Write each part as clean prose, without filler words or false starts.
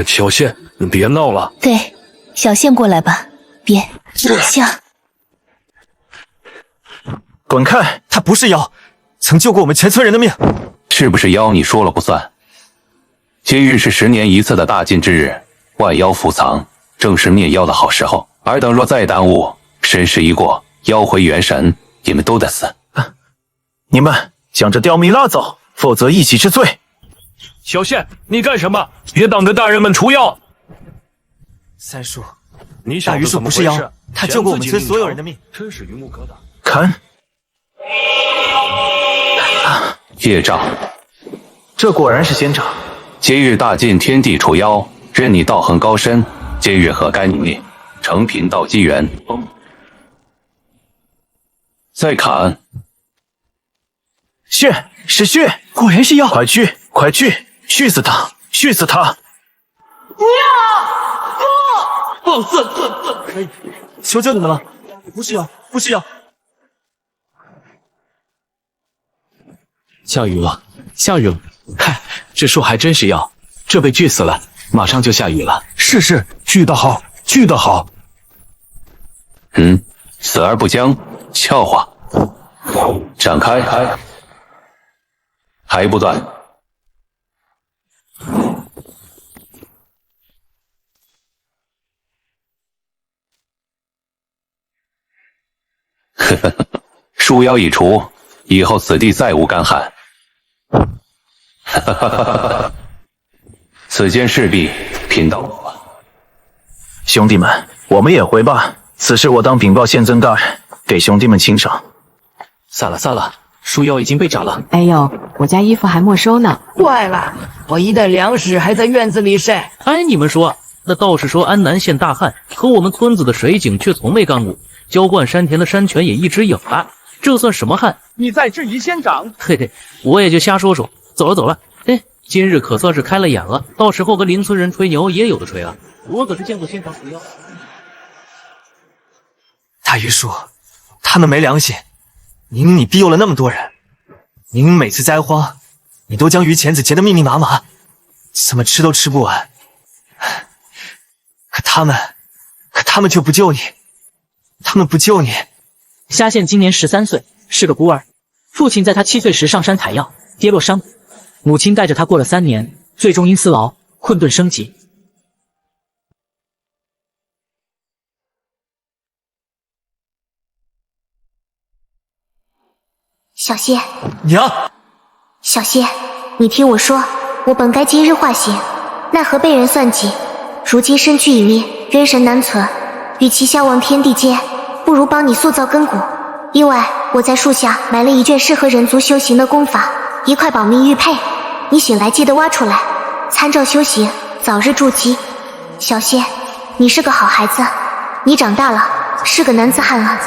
小仙，别闹了。对，小仙过来吧，别像。滚开！他不是妖，曾救过我们全村人的命。是不是妖，你说了不算。今日是10年一次的大禁之日，万妖伏藏，正是灭妖的好时候。尔等若再耽误，申时一过，妖回元神，你们都得死。你们将这刁民拉走，否则一起治罪。小仙，你干什么？别挡着大人们除妖！三叔，你小大榆树不是妖，他救过我们村所有人的命，真是榆木疙瘩。看，业障，这果然是仙长。今日大禁天地除妖，任你道行高深，今日何该努力，成贫道机缘。再砍！血是血，果然是妖！快去，快去，续死他，续死他！不要！不！求求你们了，不是妖，不是妖！下雨了，下雨了！嗨，这树还真是妖，这被锯死了，马上就下雨了。是，锯得好，锯得好。死而不僵，笑话。展开，还不断。呵呵，树妖已除，以后此地再无干旱。此间势必贫道我了。兄弟们，我们也回吧。此事我当禀报县曾大人，给兄弟们清赏。散了，树妖已经被斩了。哎呦，我家衣服还没收呢。坏了，我一袋粮食还在院子里晒。哎，你们说，那道士说安南县大旱，可我们村子的水井却从未干过，浇灌山田的山泉也一直有了，这算什么旱？你在质疑县长？嘿嘿，我也就瞎说说。走了。哎，今日可算是开了眼了，到时候跟邻村人吹牛也有的吹了。我可是见过县长除妖。大榆树，他们没良心！明明你庇佑了那么多人，明明每次灾荒，你都将榆钱子结得密密麻麻，怎么吃都吃不完。可他们却不救你，他们不救你。虾县今年13岁，是个孤儿，父亲在他7岁时上山采药，跌落山谷，母亲带着他过了3年，最终因思劳困顿升级。小谢，娘，小谢，你听我说，我本该今日化形，奈何被人算计，如今身躯已灭，元神难存，与其消亡天地间，不如帮你塑造根骨。另外，我在树下埋了一卷适合人族修行的功法，一块保命玉佩，你醒来记得挖出来，参照修行，早日筑基。小谢，你是个好孩子，你长大了，是个男子汉了，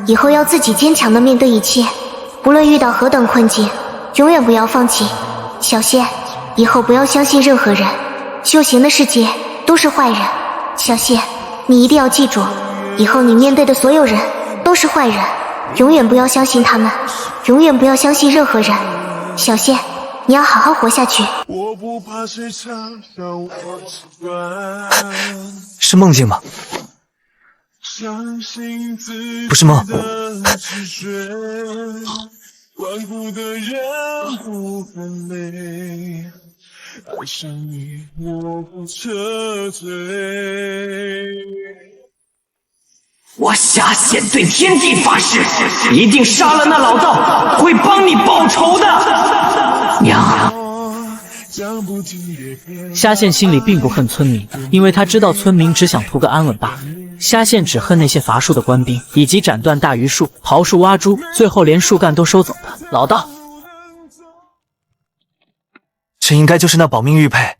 以后要自己坚强的面对一切。不论遇到何等困境，永远不要放弃。小谢，以后不要相信任何人，修行的世界都是坏人。小谢，你一定要记住，以后你面对的所有人都是坏人，永远不要相信他们，永远不要相信任何人。小谢，你要好好活下去。是梦境吗？不是梦。顽固的人不分类，爱上你我不撤退。我下县对天地发誓，一定杀了那老道，会帮你报仇的。娘。虾县心里并不恨村民，因为他知道村民只想图个安稳罢了。虾县只恨那些伐树的官兵，以及斩断大榆树、刨树挖猪，最后连树干都收走的老道。这应该就是那保命玉佩。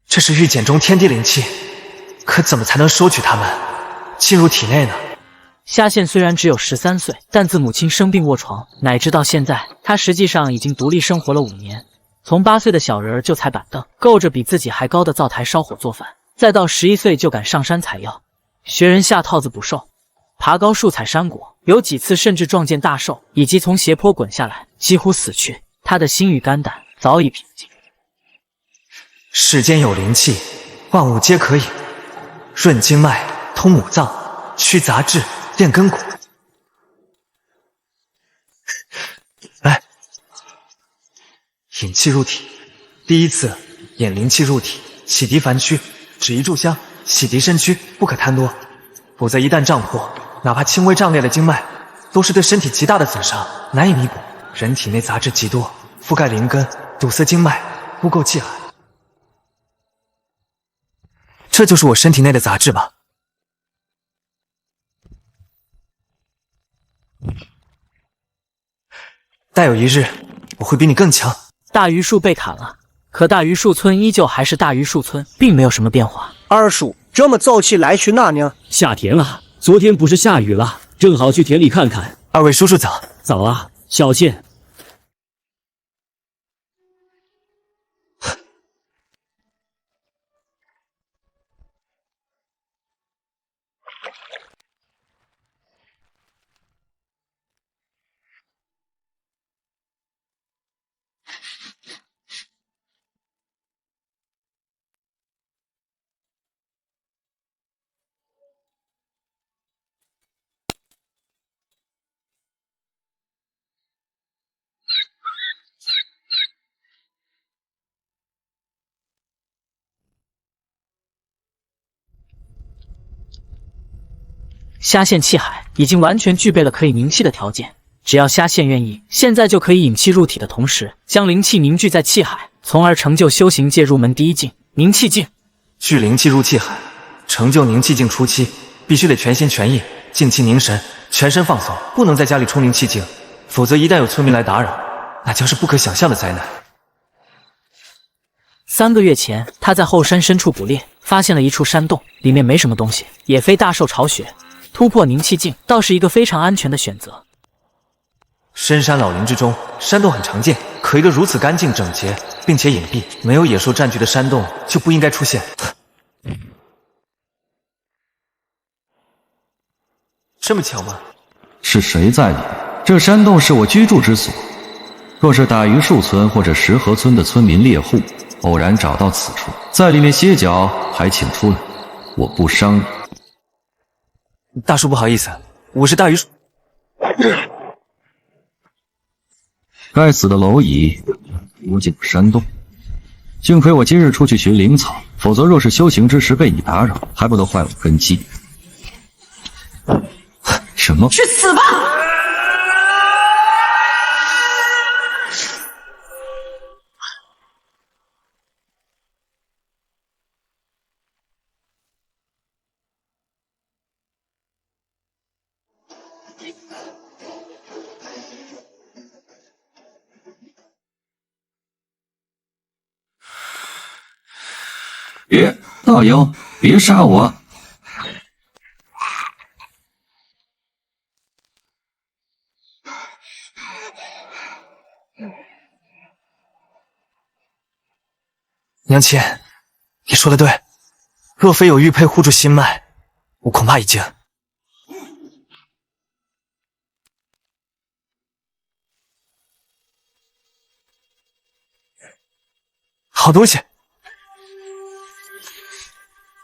这是玉简中天地灵气，可怎么才能收取它们进入体内呢？虾县虽然只有13岁，但自母亲生病卧床，乃至到现在，他实际上已经独立生活了5年。从8岁的小人儿就踩板凳，够着比自己还高的灶台烧火做饭，再到11岁就敢上山采药，学人下套子捕兽，爬高树采山果，有几次甚至撞见大兽，以及从斜坡滚下来，几乎死去。他的心与肝胆早已平静。世间有灵气，万物皆可以润经脉、通五脏、驱杂质、炼根骨。来，引气入体。第一次引灵气入体，洗涤凡躯，只宜炷香，洗涤身躯，不可贪多，否则一旦胀破，哪怕轻微胀裂的经脉，都是对身体极大的损伤，难以弥补。人体内杂质极多，覆盖灵根，堵塞经脉，污垢气海。这就是我身体内的杂质吧？待有一日，我会比你更强。大榆树被砍了，可大榆树村依旧还是大榆树村，并没有什么变化。二叔这么早起来去哪呢？下田了。昨天不是下雨了，正好去田里看看。二位叔叔早。早啊，小倩。虾线气海已经完全具备了可以凝气的条件，只要虾线愿意，现在就可以引气入体的同时，将灵气凝聚在气海，从而成就修行界入门第一境——凝气境。聚灵气入气海，成就凝气境初期，必须得全心全意，静气凝神，全身放松，不能在家里冲灵气境，否则一旦有村民来打扰，那将是不可想象的灾难。3个月前，他在后山深处捕猎，发现了一处山洞，里面没什么东西，也非大兽巢穴。突破凝气境倒是一个非常安全的选择。深山老林之中，山洞很常见，可一个如此干净整洁并且隐蔽、没有野兽占据的山洞就不应该出现。这么巧吗？是谁在里面？这山洞是我居住之所，若是大榆树村或者石河村的村民猎户偶然找到此处，在里面歇脚，还请出来，我不伤你。大叔不好意思，我是大榆树。该死的蝼蚁躲进了山洞，幸亏我今日出去寻灵草，否则若是修行之时被你打扰，还不得坏我根基。什么？去死吧！别，道友，别杀我！娘亲，你说的对，若非有玉佩护住心脉，我恐怕已经……好东西！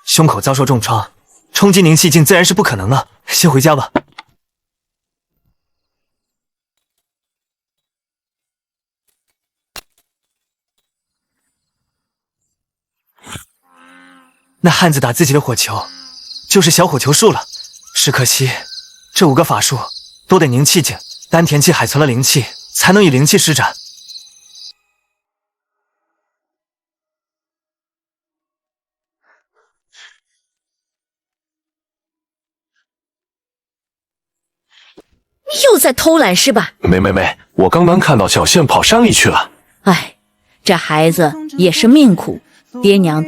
胸口遭受重创，冲击凝气境自然是不可能了。先回家吧。那汉子打自己的火球，就是小火球术了。只可惜，这5个法术都得凝气境，丹田气海存了灵气，才能以灵气施展。你又在偷懒是吧？没，我刚刚看到小倩跑山里去了。哎，这孩子也是命苦，爹娘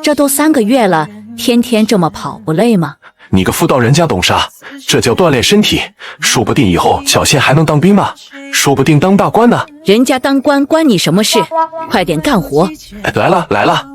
这都3个月了，天天这么跑，不累吗？你个妇道人家懂啥？这叫锻炼身体，说不定以后小倩还能当兵呢，说不定当大官呢。人家当官关你什么事？快点干活！来了。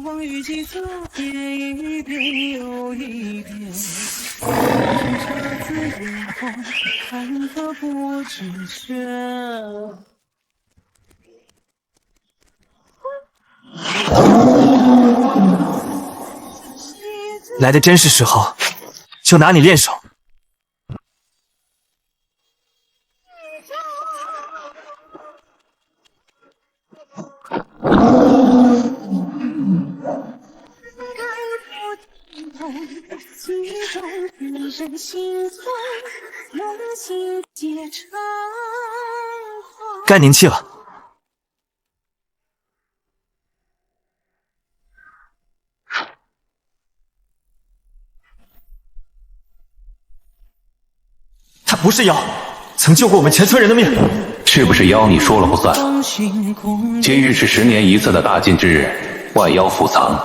来的真是时候，就拿你练手。该凝气了。他不是妖，曾救过我们全村人的命。是不是妖你说了不算。今日是10年一次的大禁之日，万妖伏藏。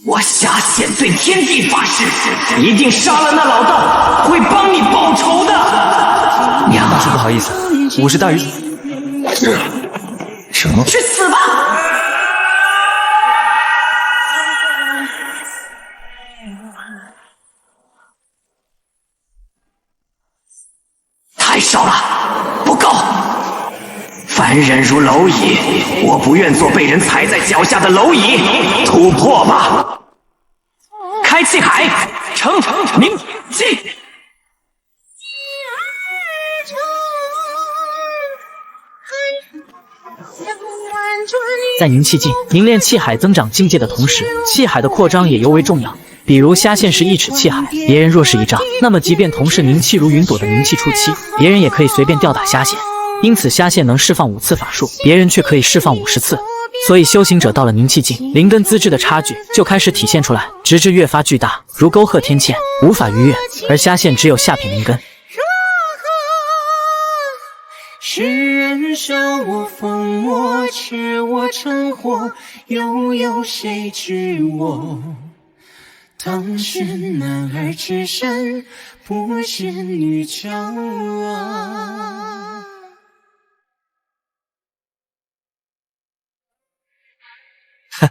我下线对天地发誓，一定杀了那老道，会帮你报仇的。娘，大叔不好意思，我是大鱼。什么？去死吧！太少了，不够。凡人如蝼蚁，我不愿做被人踩在脚下的蝼蚁。突破吧！开气海，成凝气。在凝气境凝练气海增长境界的同时，气海的扩张也尤为重要。比如虾线是1尺气海，别人若是1丈，那么即便同是凝气如云朵的凝气初期，别人也可以随便吊打虾线。因此虾线能释放5次法术，别人却可以释放50次。所以修行者到了凝气境，灵根资质的差距就开始体现出来，直至越发巨大，如沟壑天堑，无法逾越。而虾线只有下品灵根。世人笑我疯魔，痴我成祸，又有谁知我？当是男儿痴身，不是女娇啊。哼，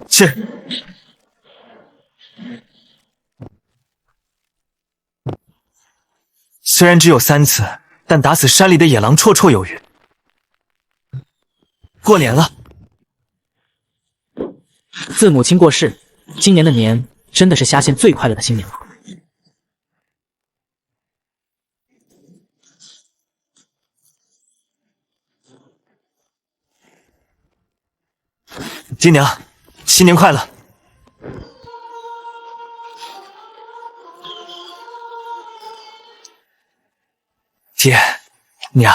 是。虽然只有3次，但打死山里的野狼绰绰有余。过年了。自母亲过世，今年的年真的是虾线最快乐的新年了。爹娘，新年快乐！爹娘，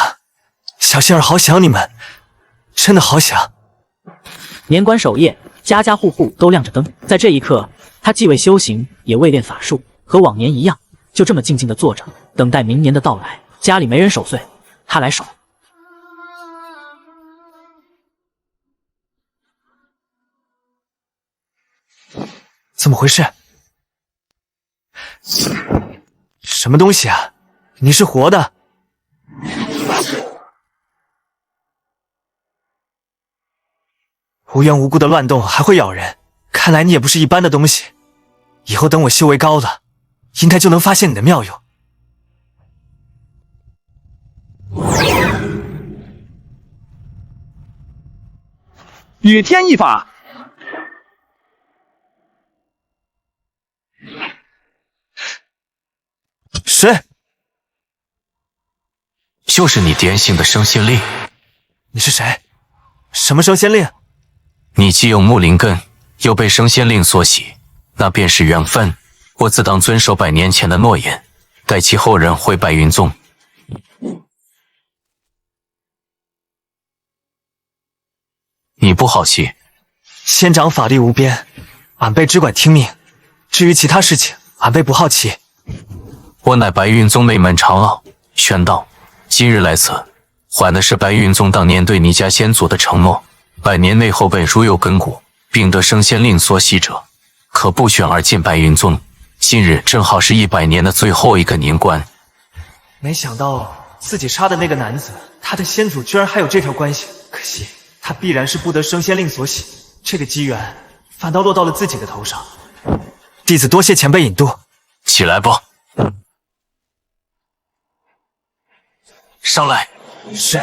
小仙儿好想你们，真的好想。年关守夜，家家户户都亮着灯。在这一刻，他既未修行，也未练法术，和往年一样，就这么静静的坐着，等待明年的到来。家里没人守岁，他来守。怎么回事？什么东西啊？你是活的？无缘无故的乱动还会咬人，看来你也不是一般的东西。以后等我修为高了，应该就能发现你的妙用。雨天一法。谁？就是你点醒的升仙令。你是谁？什么升仙令？你既有木灵根，又被升仙令所喜，那便是缘分。我自当遵守100年前的诺言，待其后人回白云宗。你不好气？仙长法力无边，俺辈只管听命。至于其他事情，俺辈不好奇。我乃白云宗内门长老宣道，今日来此，还的是白云宗当年对你家先祖的承诺。100年内后辈如有根骨，并得升仙令所喜者，可不选而进白云宗。今日正好是100年的最后一个年关。没想到自己杀的那个男子，他的先祖居然还有这条关系。可惜他必然是不得升仙令所喜，这个机缘反倒落到了自己的头上。弟子多谢前辈引渡。起来吧。上来。是。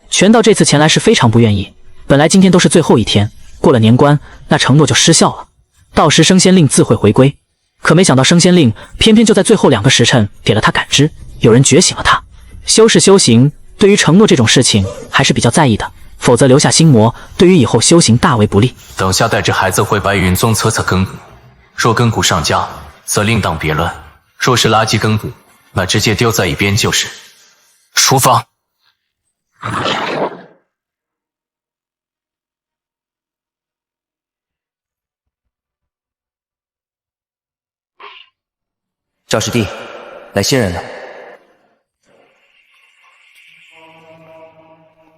全道这次前来是非常不愿意，本来今天都是最后一天，过了年关，那承诺就失效了，到时升仙令自会回归。可没想到升仙令偏偏就在最后2个时辰给了他感知，有人觉醒了他。修士修行对于承诺这种事情还是比较在意的，否则留下心魔，对于以后修行大为不利。等下带着孩子回白云宗测测根骨，若根骨上佳，则另当别论；若是垃圾根骨，那直接丢在一边就是。书房。赵师弟，来新人了。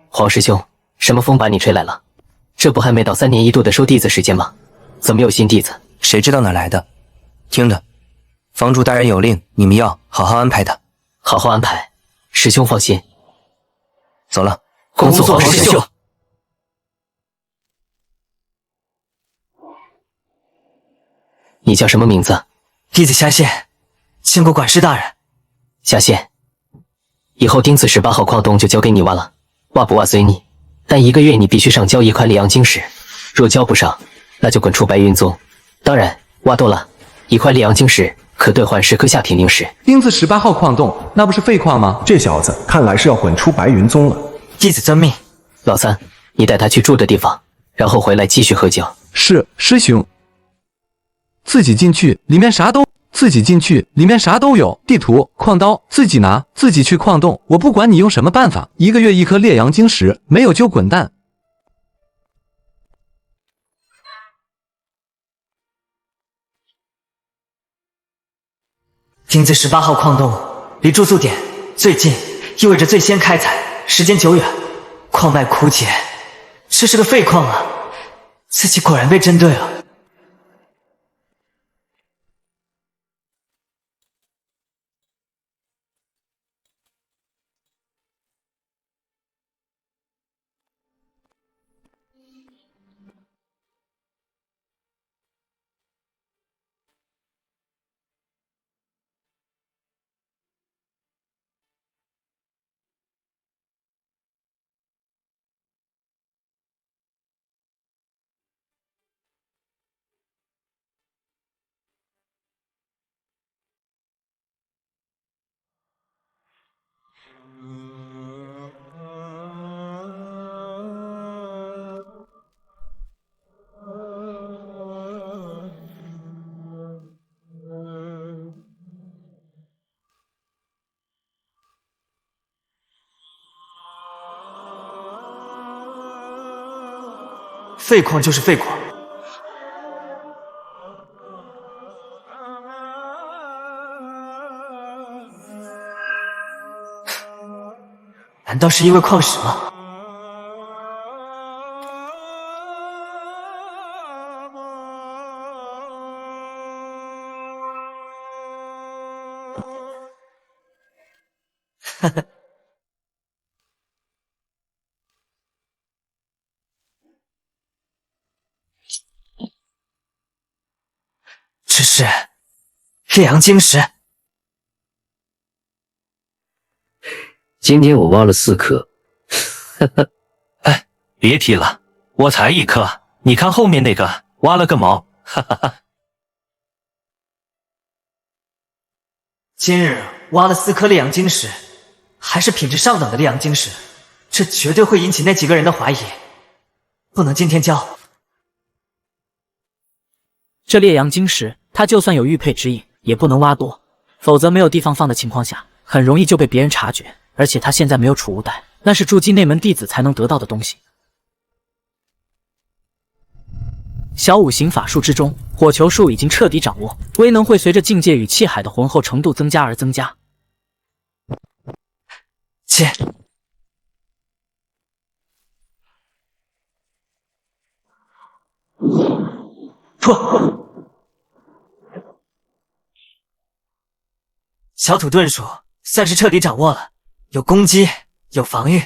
黄师兄，什么风把你吹来了？这不还没到3年1度的收弟子时间吗？怎么有新弟子？谁知道哪来的？听的，房主大人有令，你们要好好安排他。好好安排，师兄放心。走了，恭送黄师兄。你叫什么名字？弟子下线，见过管事大人。下线。以后丁字18号矿洞就交给你挖了，挖不挖随你，但1个月你必须上交1块烈阳晶石，若交不上，那就滚出白云宗。当然，挖多了，1块烈阳晶石可兑换10颗下品灵石。丁字18号矿洞，那不是废矿吗？这小子看来是要滚出白云宗了。弟子遵命。老三，你带他去住的地方，然后回来继续喝酒。是，师兄。自己进去，里面啥都有，地图、矿刀，自己拿，自己去矿洞。我不管你用什么办法，1个月1颗烈阳晶石，没有就滚蛋。丁字18号矿洞离住宿点最近，意味着最先开采，时间久远，矿脉枯竭，这是个废矿啊！自己果然被针对了。废矿就是废矿，难道是因为矿石吗？呵呵。这是烈阳晶石。今天我挖了4颗，哎，别提了，我才1颗，你看后面那个挖了个毛，哈哈哈。今日挖了4颗烈阳晶石，还是品质上等的烈阳晶石，这绝对会引起那几个人的怀疑，不能今天交。这烈阳晶石，它就算有玉佩指引，也不能挖多，否则没有地方放的情况下，很容易就被别人察觉。而且他现在没有储物袋，那是筑基内门弟子才能得到的东西。小五行法术之中，火球术已经彻底掌握，威能会随着境界与气海的浑厚程度增加而增加。切！不！小土遁术算是彻底掌握了，有攻击，有防御。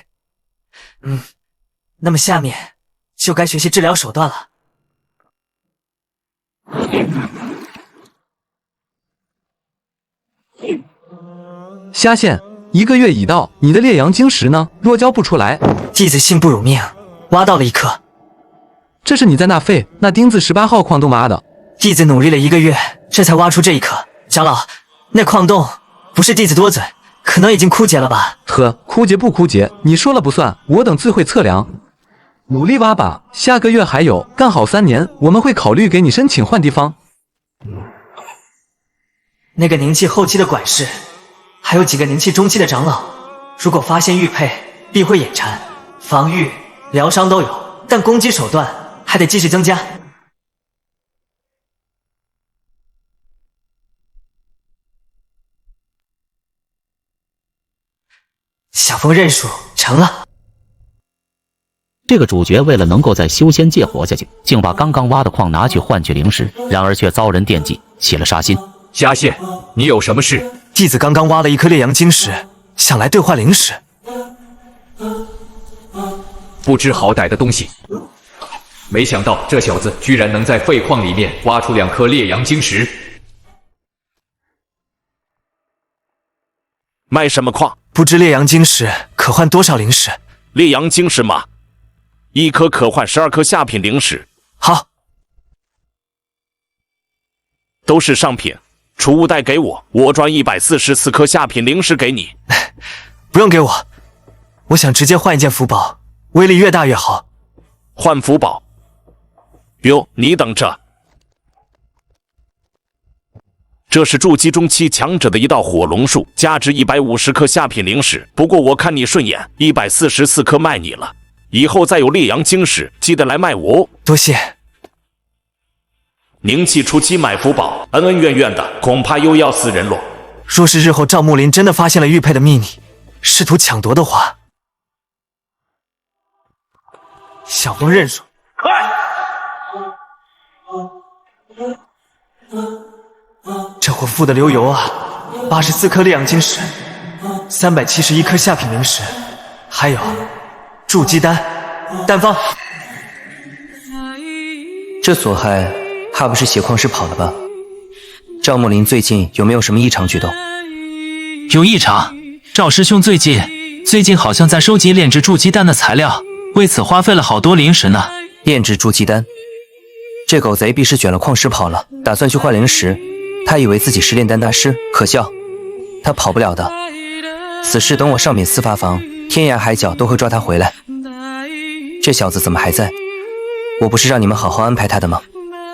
那么下面就该学习治疗手段了。虾线，1个月已到，你的烈阳晶石呢？若交不出来，弟子信不辱命，挖到了1颗。这是你在那丁字18号矿洞挖的？弟子努力了1个月，这才挖出这1颗。长老，那矿洞不是弟子多嘴，可能已经枯竭了吧？呵，枯竭不枯竭，你说了不算，我等自会测量。努力挖吧，下个月还有，干好3年，我们会考虑给你申请换地方。那个宁气后期的管事，还有几个宁气中期的长老，如果发现玉佩，必会眼馋，防御、疗伤都有，但攻击手段还得继续增加。小峰认输，成了。这个主角为了能够在修仙界活下去，竟把刚刚挖的矿拿去换取灵石，然而却遭人惦记，起了杀心。虾线，你有什么事？弟子刚刚挖了1颗烈阳晶石，想来兑换灵石。不知好歹的东西！没想到这小子居然能在废矿里面挖出2颗烈阳晶石。卖什么矿？不知烈阳晶石可换多少灵石？烈阳晶石嘛，1颗可换12颗下品灵石。好，都是上品，储物袋给我，我转144颗下品灵石给你。不用给我，我想直接换一件符宝，威力越大越好。换符宝？哟，你等着。这是筑基中期强者的一道火龙术，价值150颗下品灵石。不过我看你顺眼，144颗卖你了。以后再有烈阳晶石，记得来卖我哦。多谢。宁气初期买符宝，恩恩怨怨的，恐怕又要死人喽。若是日后赵木林真的发现了玉佩的秘密，试图抢夺的话，小峰认输。这货富得流油啊！84颗烈阳晶石，371颗下品灵石，还有筑基丹、丹方。这索害怕不是血矿师跑了吧？赵木林最近有没有什么异常举动？有异常，赵师兄最近好像在收集炼制筑基丹的材料，为此花费了好多灵石呢。炼制筑基丹，这狗贼必是卷了矿石跑了，打算去换灵石。他以为自己是炼丹大师，可笑，他跑不了的。此事等我上禀司法坊，天涯海角都会抓他回来。这小子怎么还在？我不是让你们好好安排他的吗？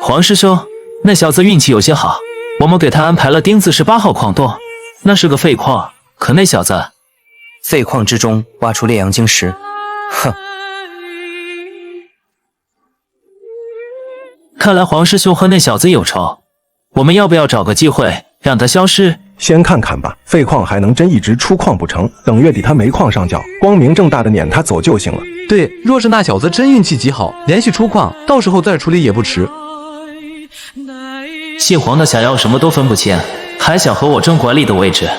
黄师兄，那小子运气有些好，我们给他安排了丁字18号矿洞，那是个废矿，可那小子……废矿之中挖出烈阳晶石，哼！看来黄师兄和那小子有仇。我们要不要找个机会让他消失？先看看吧，废矿还能真一直出矿不成？等月底他没矿上缴，光明正大的撵他走就行了。对，若是那小子真运气极好，连续出矿，到时候再处理也不迟。姓黄的想要什么都分不清，还想和我争管理的位置，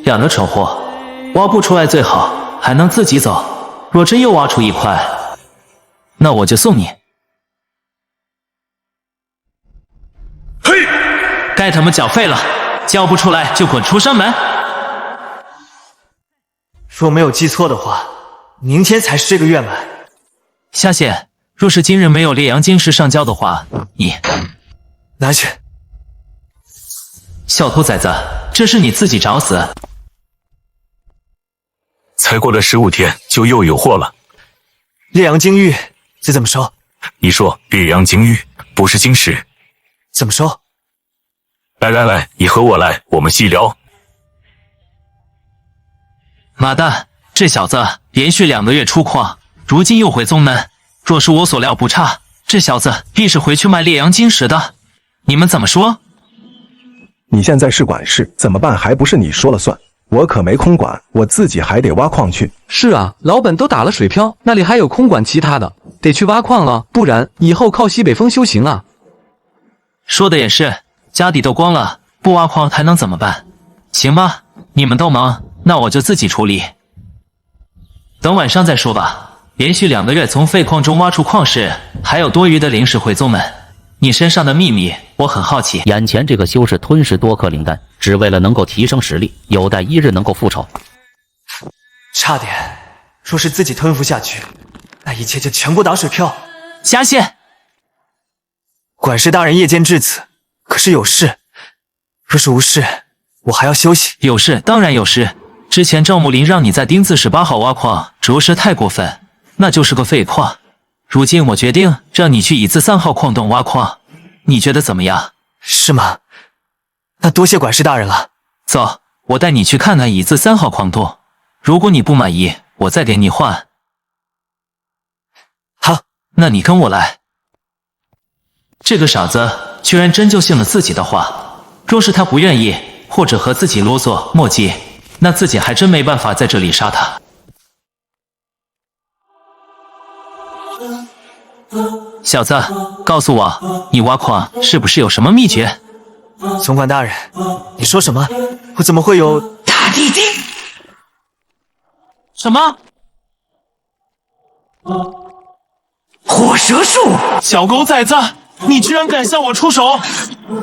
养的丑货，挖不出来最好，还能自己走。若真又挖出一块，那我就送你。嘿！该他们缴费了，交不出来就滚出山门。若没有记错的话，明天才是这个月满。下线，若是今日没有烈阳晶石上交的话，你拿去。小兔崽子，这是你自己找死。才过了15天，就又有货了。烈阳晶玉，这怎么收？你说烈阳晶玉不是晶石，怎么收？来，你和我来，我们细聊。妈蛋，这小子连续2个月出矿，如今又回宗门。若是我所料不差，这小子必是回去卖烈阳晶石的。你们怎么说？你现在是管事，怎么办还不是你说了算？我可没空管，我自己还得挖矿去。是啊，老本都打了水漂，那里还有空管其他的？得去挖矿了，不然以后靠西北风修行啊。说的也是，家底都光了，不挖矿还能怎么办？行吧，你们都忙，那我就自己处理。等晚上再说吧。连续2个月从废矿中挖出矿石，还有多余的灵石回宗门，你身上的秘密我很好奇。眼前这个修士吞噬多颗灵丹，只为了能够提升实力，有待一日能够复仇。差点，若是自己吞服下去，那一切就全部打水漂。下线。管事大人夜间至此，可是有事？若是无事，我还要休息。有事，当然有事。之前赵木林让你在丁字18号挖矿，着实太过分，那就是个废矿。如今我决定让你去乙字3号矿洞挖矿，你觉得怎么样？是吗？那多谢管事大人了。走，我带你去看看乙字3号矿洞。如果你不满意，我再给你换。好，那你跟我来。这个傻子居然真就信了自己的话，若是他不愿意，或者和自己啰嗦磨叽，那自己还真没办法在这里杀他。小子，告诉我，你挖矿是不是有什么秘诀？总管大人，你说什么？我怎么会有大弟弟？什么？火蛇术！小狗崽子，你居然敢向我出手！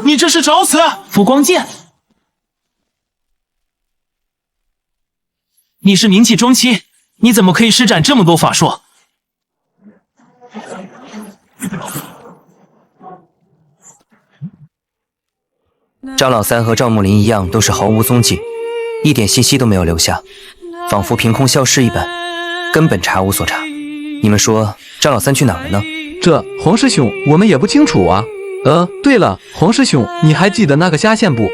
你这是找死！浮光剑，你是冥气中期，你怎么可以施展这么多法术？张老三和赵木林一样，都是毫无踪迹，一点信息都没有留下，仿佛凭空消失一般，根本查无所查。你们说张老三去哪儿了呢？这黄师兄，我们也不清楚啊。对了，黄师兄，你还记得那个虾线不？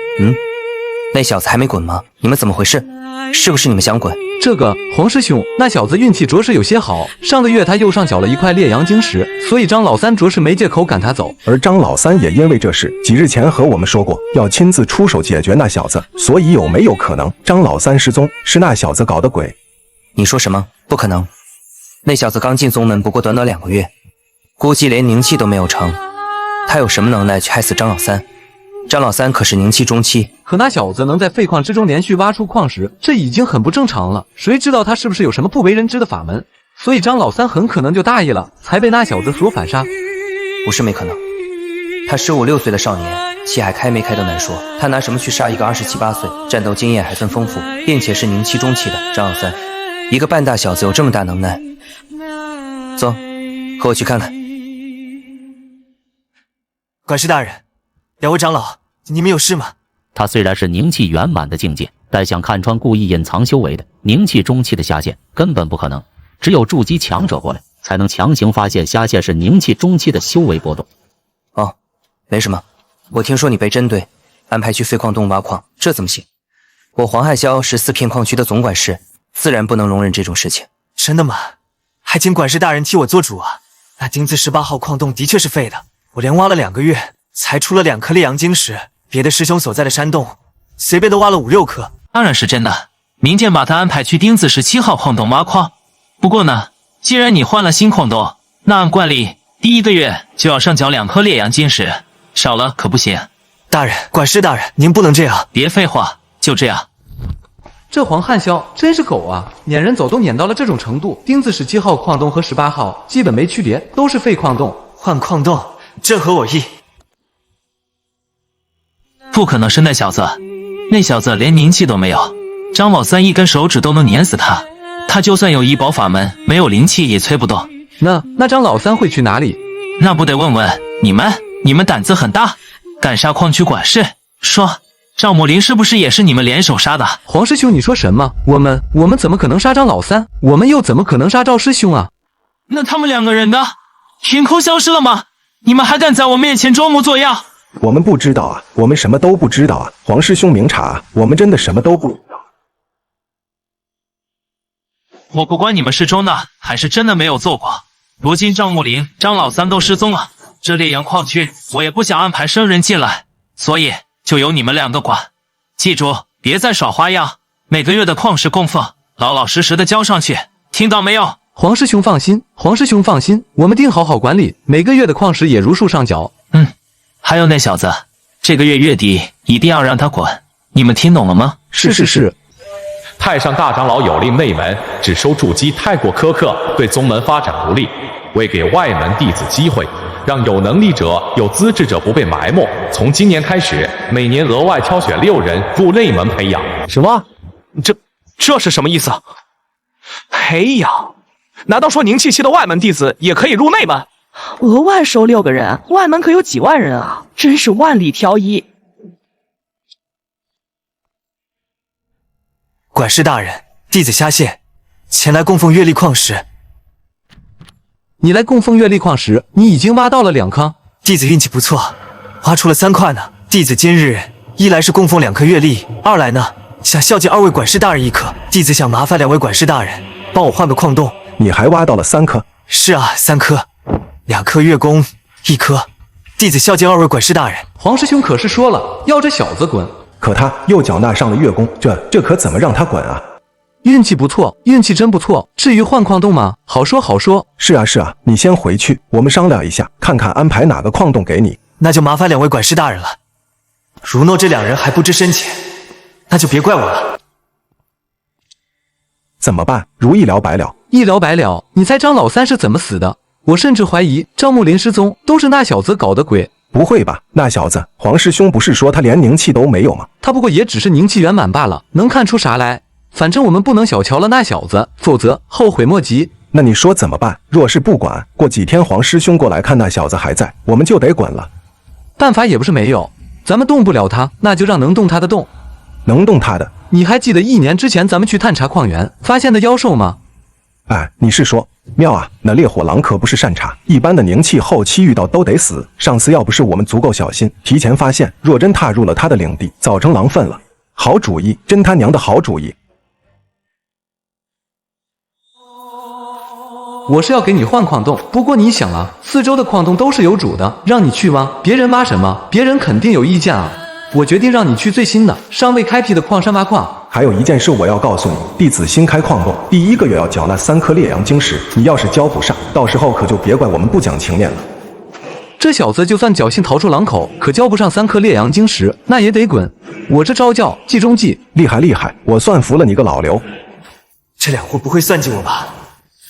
那小子还没滚吗？你们怎么回事？是不是你们想滚？这个黄师兄，那小子运气着实有些好，上个月他右上角了一块烈阳晶石，所以张老三着实没借口赶他走。而张老三也因为这事，几日前和我们说过，要亲自出手解决那小子。所以有没有可能张老三失踪是那小子搞的鬼？你说什么？不可能！那小子刚进宗门不过短短2个月，估计连凝气都没有成，他有什么能耐去害死张老三？张老三可是凝气中期，可那小子能在废矿之中连续挖出矿石，这已经很不正常了。谁知道他是不是有什么不为人知的法门？所以张老三很可能就大意了，才被那小子所反杀。不是没可能，他15、16岁的少年，气海开没开都难说，他拿什么去杀一个27、8岁，战斗经验还算丰富，并且是凝气中期的张老三？一个半大小子有这么大能耐？走，和我去看看。管事大人，两位长老，你们有事吗？他虽然是凝气圆满的境界，但想看穿故意隐藏修为的凝气中期的下线根本不可能，只有筑基强者过来，才能强行发现下线是凝气中期的修为波动。哦，没什么，我听说你被针对，安排去废矿洞挖矿，这怎么行？我黄汉霄是4片矿区的总管事，自然不能容忍这种事情。真的吗？还请管事大人替我做主啊！那丁字18号矿洞的确是废的，我连挖了2个月，才出了2颗烈阳晶石，别的师兄所在的山洞，随便都挖了5、6颗。当然是真的，明天把他安排去丁字17号矿洞挖矿。不过呢，既然你换了新矿洞，那按惯例，第1个月就要上缴2颗烈阳晶石，少了可不行。大人，管事大人，您不能这样。别废话，就这样。这黄汉霄真是狗啊，撵人走都撵到了这种程度。丁字17号矿洞和18号基本没区别，都是废矿洞。换矿洞，正合我意。不可能是那小子，那小子连凝气都没有，张老三一根手指都能碾死他。他就算有医保法门，没有灵气也催不动。那张老三会去哪里？那不得问问你们？你们胆子很大，敢杀矿区管事？说，赵木林是不是也是你们联手杀的？黄师兄，你说什么？我们怎么可能杀张老三？我们又怎么可能杀赵师兄啊？那他们2个人呢？凭空消失了吗？你们还敢在我面前装模作样？我们不知道啊，我们什么都不知道啊！黄师兄明察啊，我们真的什么都不知道。我不管你们是装的还是真的没有做过，如今赵木林、张老三都失踪了，这烈阳矿区我也不想安排生人进来，所以就由你们2个管。记住，别再耍花样，每个月的矿石供奉老老实实的交上去，听到没有？黄师兄放心，黄师兄放心，我们定好好管理，每个月的矿石也如数上缴。还有那小子，这个月月底一定要让他滚，你们听懂了吗？是。太上大长老有令内门只收筑基太过苛刻，对宗门发展不利，为给外门弟子机会，让有能力者、有资质者不被埋没。从今年开始，每年额外挑选6人入内门培养。什么？这是什么意思？培养？难道说宁气系的外门弟子也可以入内门？额外收6个人，外门可有几万人啊！真是万里挑一。管事大人，弟子虾蟹前来供奉月历矿石。你来供奉月历矿石，你已经挖到了2坑。弟子运气不错，挖出了3块呢。弟子今日一来是供奉2颗月历，二来呢想孝敬2位管事大人1颗。弟子想麻烦2位管事大人帮我换个矿洞。你还挖到了3颗？是啊，3颗，2颗月宫，1颗。弟子孝敬2位管事大人。黄师兄可是说了，要这小子滚。可他又缴纳上了月宫，这可怎么让他滚啊？运气不错，运气真不错。至于换矿洞吗？好说好说。是啊，你先回去，我们商量一下，看看安排哪个矿洞给你。那就麻烦2位管事大人了。如若这2人还不知深浅，那就别怪我了。怎么办？如一了百了。一了百了？你猜张老三是怎么死的？我甚至怀疑赵木林失踪都是那小子搞的鬼。不会吧？那小子黄师兄不是说他连灵气都没有吗？他不过也只是灵气圆满罢了，能看出啥来？反正我们不能小瞧了那小子，否则后悔莫及。那你说怎么办？若是不管，过几天黄师兄过来看那小子还在，我们就得滚了。办法也不是没有，咱们动不了他，那就让能动他的动。能动他的？你还记得1年之前咱们去探查矿源发现的妖兽吗？哎，你是说妙啊？那烈火狼可不是善茬，一般的灵气后期遇到都得死。上次要不是我们足够小心，提前发现，若真踏入了他的领地，早成狼粪了。好主意，真他娘的好主意！我是要给你换矿洞，不过你想啊，四周的矿洞都是有主的，让你去挖，别人挖什么？别人肯定有意见啊。我决定让你去最新的、尚未开辟的矿山挖矿。还有一件事我要告诉你，弟子新开矿洞，第1个月要缴纳3颗烈阳晶石，你要是交不上，到时候可就别怪我们不讲情面了。这小子就算侥幸逃出狼口，可交不上3颗烈阳晶石，那也得滚。我这招叫计中计，厉害！我算服了你个老刘。这2货不会算计我吧？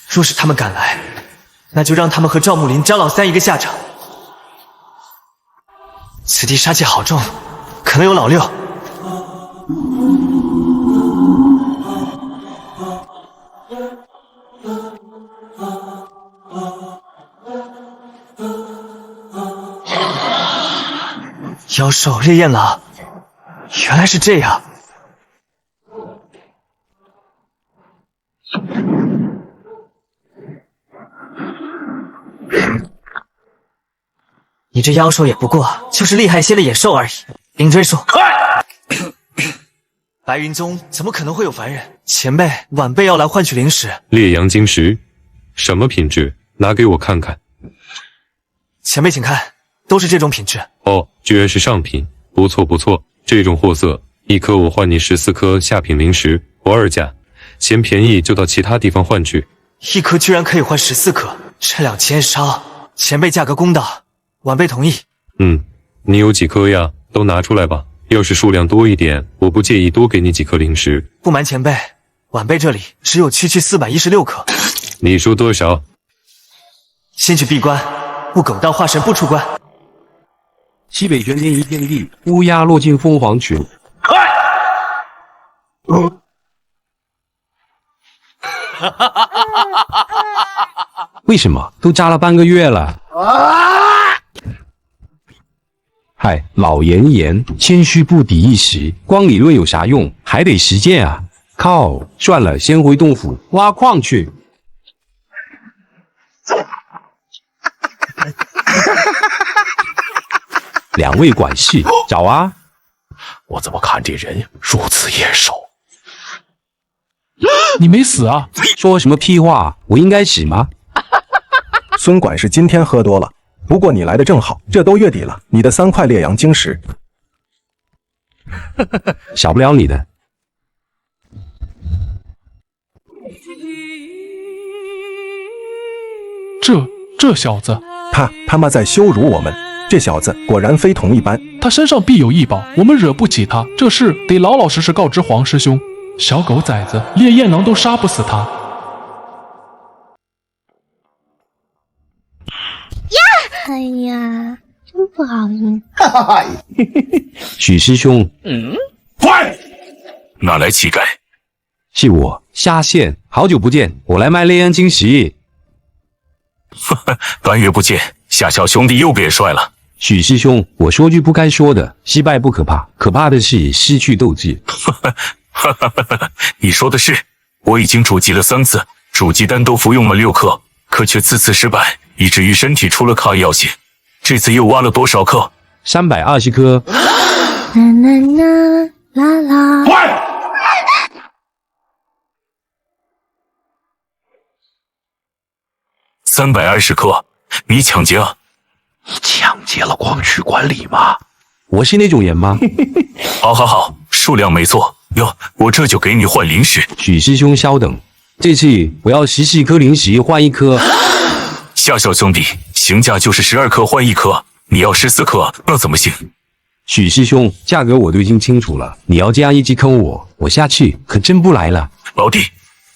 若是他们敢来，那就让他们和赵木林、张老三一个下场。此地杀气好重，可能有老六。妖兽烈焰狼，原来是这样。你这妖兽也不过就是厉害些的野兽而已。灵追术，白云宗怎么可能会有凡人？前辈、晚辈要来换取灵石。烈阳晶石，什么品质？拿给我看看。前辈请看，都是这种品质。哦，居然是上品，不错不错。这种货色，1颗我换你14颗下品灵石，我2价，嫌便宜就到其他地方换去。1颗居然可以换14颗，这2000烧，前辈价格公道，晚辈同意。你有几颗呀？都拿出来吧。要是数量多一点，我不介意多给你几颗灵石。不瞒前辈，晚辈这里只有区416颗。你说多少？先去闭关，不狗当化神不出关。西北玄天一片地，乌鸦落进凤凰群。为什么？都扎了半个月了。嗨，老严言，谦虚不敌一时，光理论有啥用？还得实践啊！靠，算了，先回洞府挖矿去。2位管事，找啊！我怎么看这人如此眼熟？你没死啊？说什么屁话？我应该死吗？孙管事今天喝多了。不过你来的正好，这都月底了，你的3块烈阳晶石，少不了你的。这小子，他妈在羞辱我们！这小子果然非同一般，他身上必有异宝，我们惹不起他，这事得老老实实告知黄师兄。小狗崽子，烈焰狼都杀不死他。呀！哎呀，真不好意思。哈哈哈！许师兄，快，哪来乞丐？是我下线，好久不见，我来卖烈阳晶石。半月不见，夏小兄弟又变帅了。许师兄，我说句不该说的，失败不可怕，可怕的是失去斗志。你说的是，我已经筑基了3次，筑基丹都服用了6克，可却次次失败，以至于身体出了抗药性。这次又挖了多少克？320颗。啦啦啦啦啦！快！320克，你抢劫啊！抢劫了矿区管理吗？我是那种人吗？好，数量没错哟，我这就给你换灵石。许师兄稍等，这次我要14颗灵石换1颗。夏小兄弟，行价就是12颗换1颗，你要14颗，那怎么行？许师兄，价格我都已经清楚了，你要这样一直坑我下去可真不来了。老弟，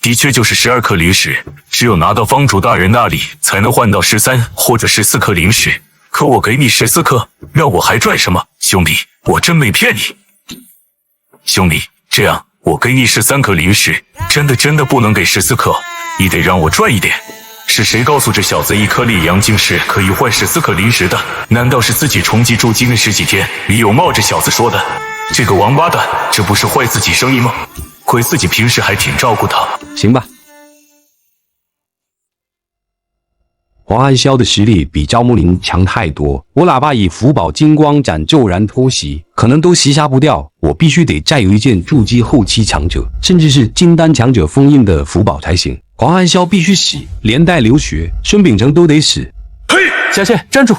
的确就是12颗灵石，只有拿到方主大人那里才能换到13或者14颗灵石。可我给你14颗，让我还赚什么？兄弟，我真没骗你。兄弟，这样我给你13颗灵石，真的不能给14颗，你得让我赚一点。是谁告诉这小子1颗烈阳晶石可以换14颗灵石的？难道是自己重击筑基那10几天，李有茂这小子说的？这个王八蛋，这不是坏自己生意吗？亏自己平时还挺照顾他。行吧。黄安霄的实力比赵木林强太多，我哪怕以福宝金光斩骤然偷袭，可能都袭杀不掉。我必须得再有一件筑基后期强者，甚至是金丹强者封印的福宝才行。黄安霄必须死，连带流血，孙秉承都得死。嘿，下线站住！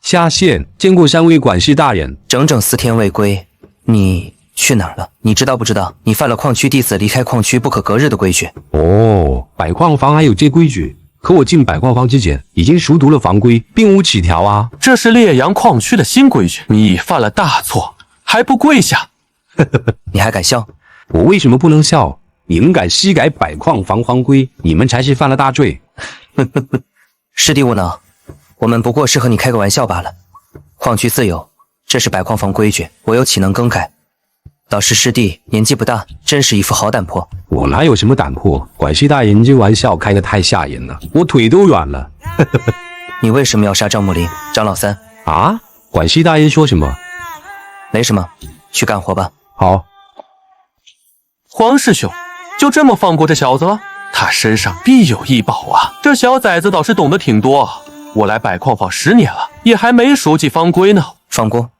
下线，见过3位管事大人。整整4天未归，你去哪儿了？你知道不知道？你犯了矿区弟子离开矿区不可隔日的规矩。哦，百矿房还有这规矩？可我进百矿房之前已经熟读了房规，并无此条啊！这是烈阳矿区的新规矩，你犯了大错，还不跪下？你还敢笑？我为什么不能笑？你们敢私改百矿房房规，你们才是犯了大罪。师弟勿恼，我们不过是和你开个玩笑罢了。矿区自有，这是百矿房规矩，我又岂能更改？倒是师弟年纪不大，真是一副好胆魄。我哪有什么胆魄？管事大人这玩笑开得太吓人了，我腿都软了。你为什么要杀赵木林、张老三？啊？管事大人说什么？没什么，去干活吧。好。黄师兄，就这么放过这小子了？他身上必有异宝啊！这小崽子倒是懂得挺多。我来百矿坊10年了，也还没熟记方规呢。放过？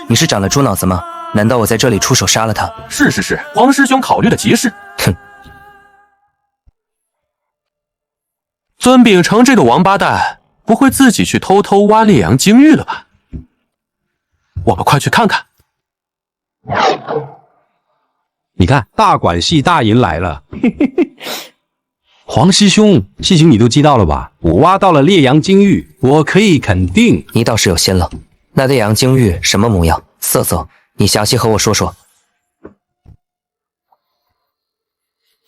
你是长了猪脑子吗？难道我在这里出手杀了他？是，黄师兄考虑的极是。哼！孙秉承这个王八蛋，不会自己去偷偷挖烈阳晶玉了吧？我们快去看看。你看，大管事大人来了。黄师兄，事情你都知道了吧？我挖到了烈阳晶玉，我可以肯定。你倒是有心了。那烈阳晶玉什么模样、色泽？你详细和我说说。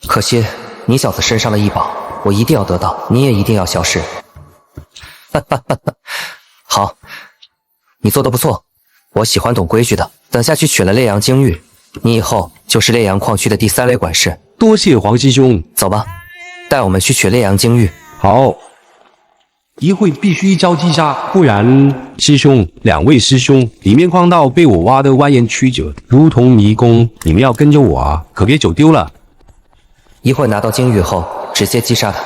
可惜你小子身上的异宝，我一定要得到，你也一定要消失。好，你做得不错，我喜欢懂规矩的。等下去取了烈阳晶玉，你以后就是烈阳矿区的第3类管事。多谢黄师兄，走吧，带我们去取烈阳晶玉。好。一会必须招击杀，不然师兄，2位师兄，里面矿道被我挖得蜿蜒曲折，如同迷宫，你们要跟着我啊，可别走丢了。一会拿到晶玉后，直接击杀他。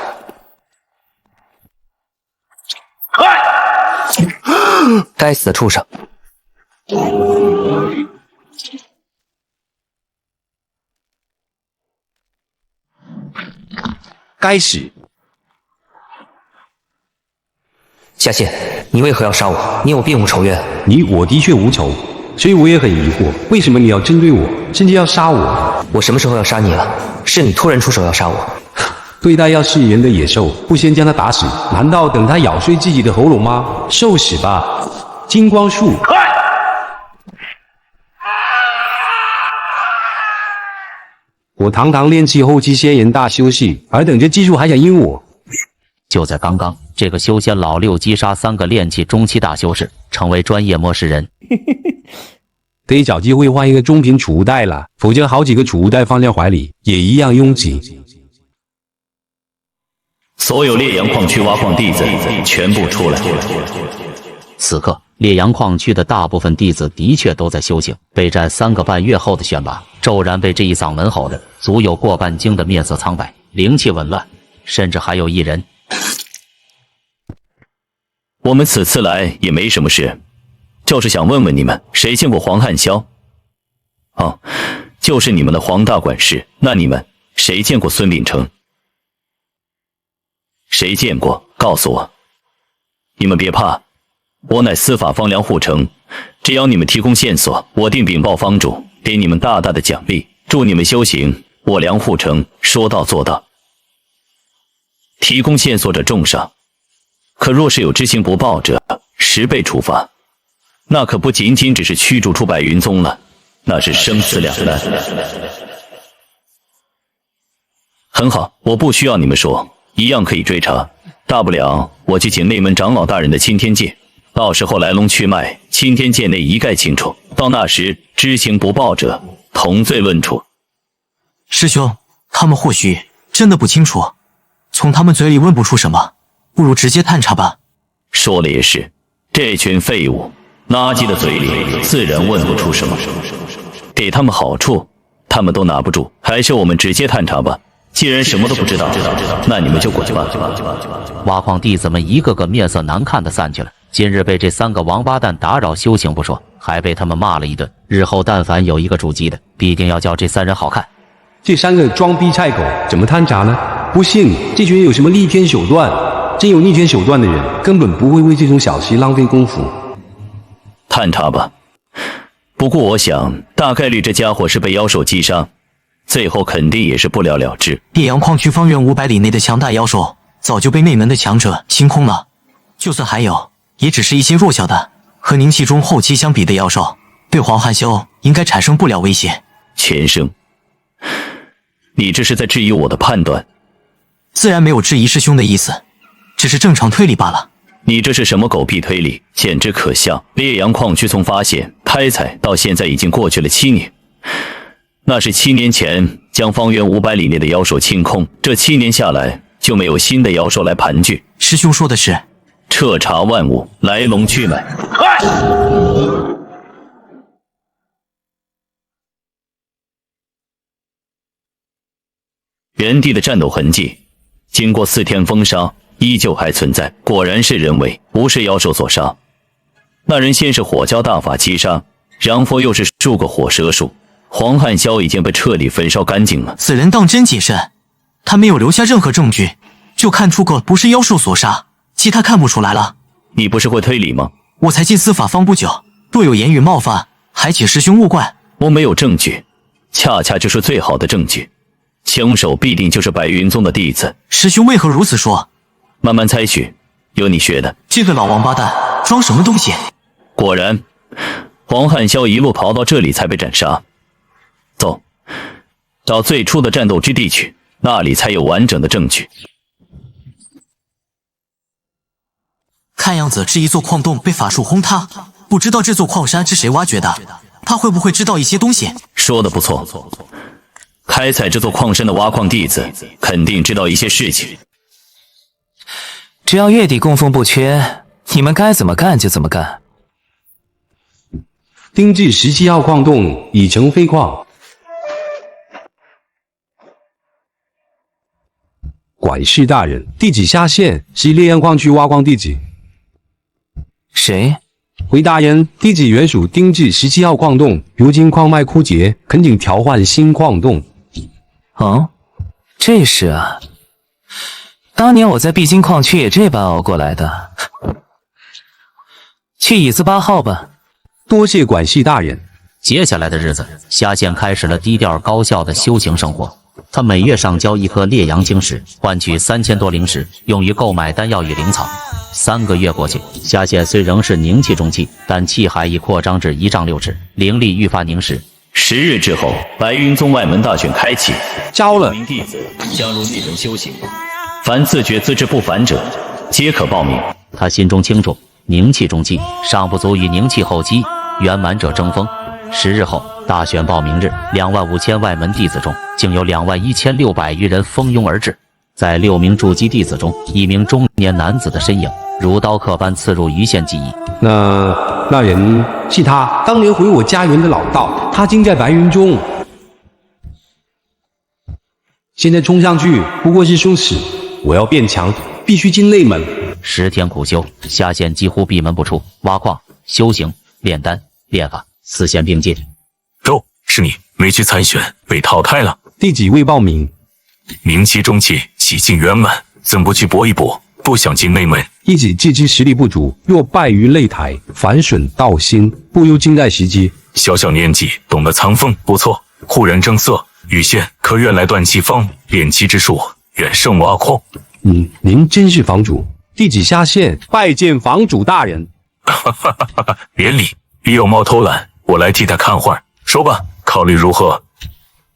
该死的畜生！该死！下线，你为何要杀我？你我并无仇怨。我的确无仇，所以我也很疑惑，为什么你要针对我，甚至要杀我？我什么时候要杀你了？是你突然出手要杀我。对待要是人的野兽，不先将它打死，难道等它咬碎自己的喉咙吗？受死吧！金光术。我堂堂炼气后期仙人大休息，而等这技术还想阴我？就在刚刚，这个修仙老六击杀3个炼气中期大修士，成为专业末世人。得找机会换一个中品储物袋了，否则好几个储物袋放在怀里也一样拥挤。所有烈阳矿区挖矿弟子全部出来。此刻，烈阳矿区的大部分弟子的确都在修行。备战3个半月后的选拔，骤然被这一嗓门吼的，足有过半经的面色苍白，灵气紊乱，甚至还有一人。我们此次来也没什么事，就是想问问你们，谁见过黄汉霄？哦，就是你们的黄大管事。那你们谁见过孙秉承？谁见过？告诉我。你们别怕，我乃司法方梁护城，只要你们提供线索，我定禀报方主，给你们大大的奖励，助你们修行。我梁护城说到做到。提供线索者重赏，可若是有知情不报者，10倍处罚。那可不仅仅只是驱逐出白云宗了，那是生死两难。很好，我不需要你们说，一样可以追查。大不了我去请内门长老大人的钦天戒，到时候来龙去脉，钦天戒内一概清楚。到那时，知情不报者同罪论处。师兄，他们或许真的不清楚，从他们嘴里问不出什么，不如直接探查吧。说了也是，这群废物，垃圾的嘴里自然问不出什么。给他们好处，他们都拿不住，还是我们直接探查吧。既然什么都不知道，那你们就滚吧。挖矿弟子们一个个面色难看的散去了。今日被这3个王八蛋打扰修行不说，还被他们骂了一顿。日后但凡有一个主机的，必定要叫这3人好看。这3个装逼菜狗怎么探查呢？不信这群人有什么逆天手段？真有逆天手段的人，根本不会为这种小事浪费功夫。探查吧。不过我想，大概率这家伙是被妖兽击杀，最后肯定也是不了了之。烈阳矿区方圆500里内的强大妖兽，早就被内门的强者清空了。就算还有，也只是一些弱小的，和宁气中后期相比的妖兽，对黄汉修应该产生不了威胁。前生，你这是在质疑我的判断？自然没有质疑师兄的意思，只是正常推理罢了。你这是什么狗屁推理，简直可笑！烈阳矿区从发现开采到现在已经过去了7年，那是7年前将方圆500里内的妖兽清空，这7年下来就没有新的妖兽来盘踞。师兄说的是彻查万物来龙去脉。原地的战斗痕迹，经过4天封杀，依旧还存在。果然是人为，不是妖兽所杀。那人先是火蛟大法击杀，然后又是数个火蛇术。黄汉霄已经被彻底焚烧干净了。此人当真谨慎，他没有留下任何证据，就看出个不是妖兽所杀，其他看不出来了。你不是会推理吗？我才进司法方不久，若有言语冒犯，还请师兄勿怪。我没有证据，恰恰就是最好的证据。枪手必定就是白云宗的弟子。师兄为何如此说？慢慢猜取，有你学的。这个老王八蛋装什么东西？果然，黄汉霄一路逃到这里才被斩杀。走，到最初的战斗之地去，那里才有完整的证据。看样子这一座矿洞被法术轰塌，不知道这座矿山是谁挖掘的，他会不会知道一些东西？说的不错，开采这座矿山的挖矿弟子肯定知道一些事情。只要月底供奉不缺，你们该怎么干就怎么干。丁至17号矿洞已成废矿。管事大人，弟子下线，是烈阳矿区挖矿弟子。谁？回大人，弟子原属丁至17号矿洞，如今矿脉枯竭，恳请调换新矿洞。哦，这是啊。当年我在必经矿区也这般熬过来的。去椅子8号吧。多谢管事大人。接下来的日子，虾线开始了低调高效的修行生活。他每月上交1颗烈阳晶石，换取3000多灵石，用于购买丹药与灵草。3个月过去，虾线虽仍是凝气中期，但气海已扩张至1丈6尺，灵力愈发凝实。10日之后，白云宗外门大选开启，招了名弟子加入内门修行。凡自觉资质不凡者，皆可报名。他心中清楚，凝气中期尚不足与凝气后期圆满者争锋。10日后大选报名日，25000外门弟子中，竟有21600余人蜂拥而至。在6名筑基弟子中，一名中年男子的身影如刀刻般刺入余县记忆。那人是他当年毁我家园的老道，他竟在白云中。现在冲上去不过是送死，我要变强，必须进内门。10天苦修，下线几乎闭门不出，挖矿、修行、炼丹、炼法，4线并进。周，是你没去参选，被淘汰了。第几位报名？明期中期几近圆满，怎不去搏一搏？不想进内门。一己自知实力不足，若败于擂台，反损道心，不如静待时机。小小年纪懂得藏锋，不错。忽然正色，羽县可愿来断气方？炼气之术远胜挖矿。您真是房主。弟子下线拜见房主大人。别理，李有猫偷懒，我来替他看画。说吧，考虑如何？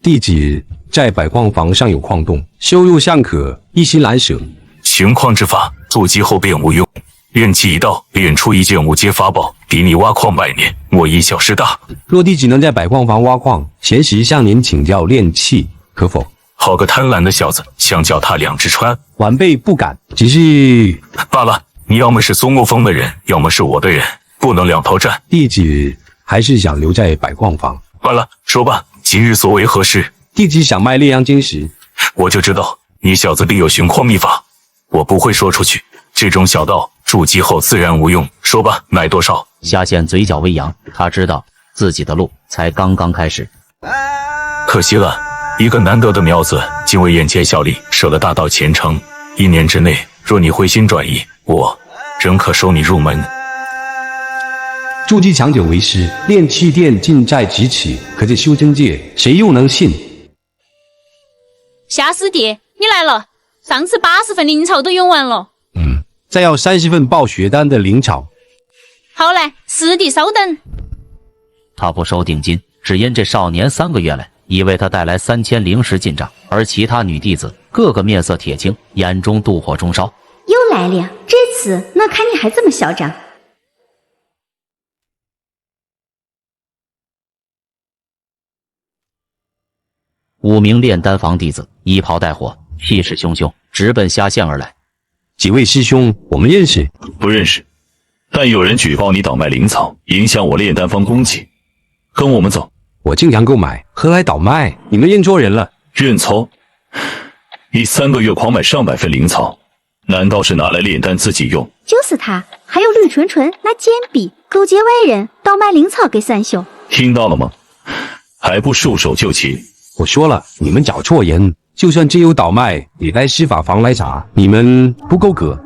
弟子在百矿房上有矿洞，修入尚可，一心难舍。寻矿之法，筑基后便无用。炼气一到，炼出一件无阶法宝，比你挖矿100年，我以小失大。若弟子能在百矿房挖矿，闲时向您请教炼气，可否？好个贪婪的小子，想脚踏2只船。晚辈不敢，只是罢了。你要么是孙悟空的人，要么是我的人，不能两头站。弟子还是想留在百矿房。罢了，说吧，今日所为何事？弟子想卖烈阳晶石。我就知道你小子必有寻矿秘法，我不会说出去。这种小道筑基后自然无用。说吧，买多少？下线嘴角微扬，他知道自己的路才刚刚开始。可惜了，一个难得的苗子，竟为眼前效力，舍了大道前程。1年之内，若你回心转意，我仍可收你入门。筑基强者为师，炼气殿近在咫尺，可这修真界谁又能信？夏师弟，你来了。上次80份灵草都用完了。再要30份爆血丹的灵草。好嘞，师弟稍等。他不收定金，只因这少年3个月来已为他带来3000灵石进账，而其他女弟子个个面色铁青，眼中妒火中烧。又来了，这次那看你还这么嚣张。5名炼丹房弟子一炮带火，气势汹汹，直奔下线而来。几位师兄，我们认识？不认识，但有人举报你倒卖灵草，影响我炼丹坊供给。跟我们走。我经常购买，何来倒卖？你们认错人了。认错？你3个月狂买上百份灵草，难道是拿来炼丹自己用？就是他，还有绿纯纯那贱婢勾结外人，倒卖灵草给三兄。听到了吗？还不束手就擒！我说了，你们找错人。就算真有倒卖，也该司法房来查，你们不够格。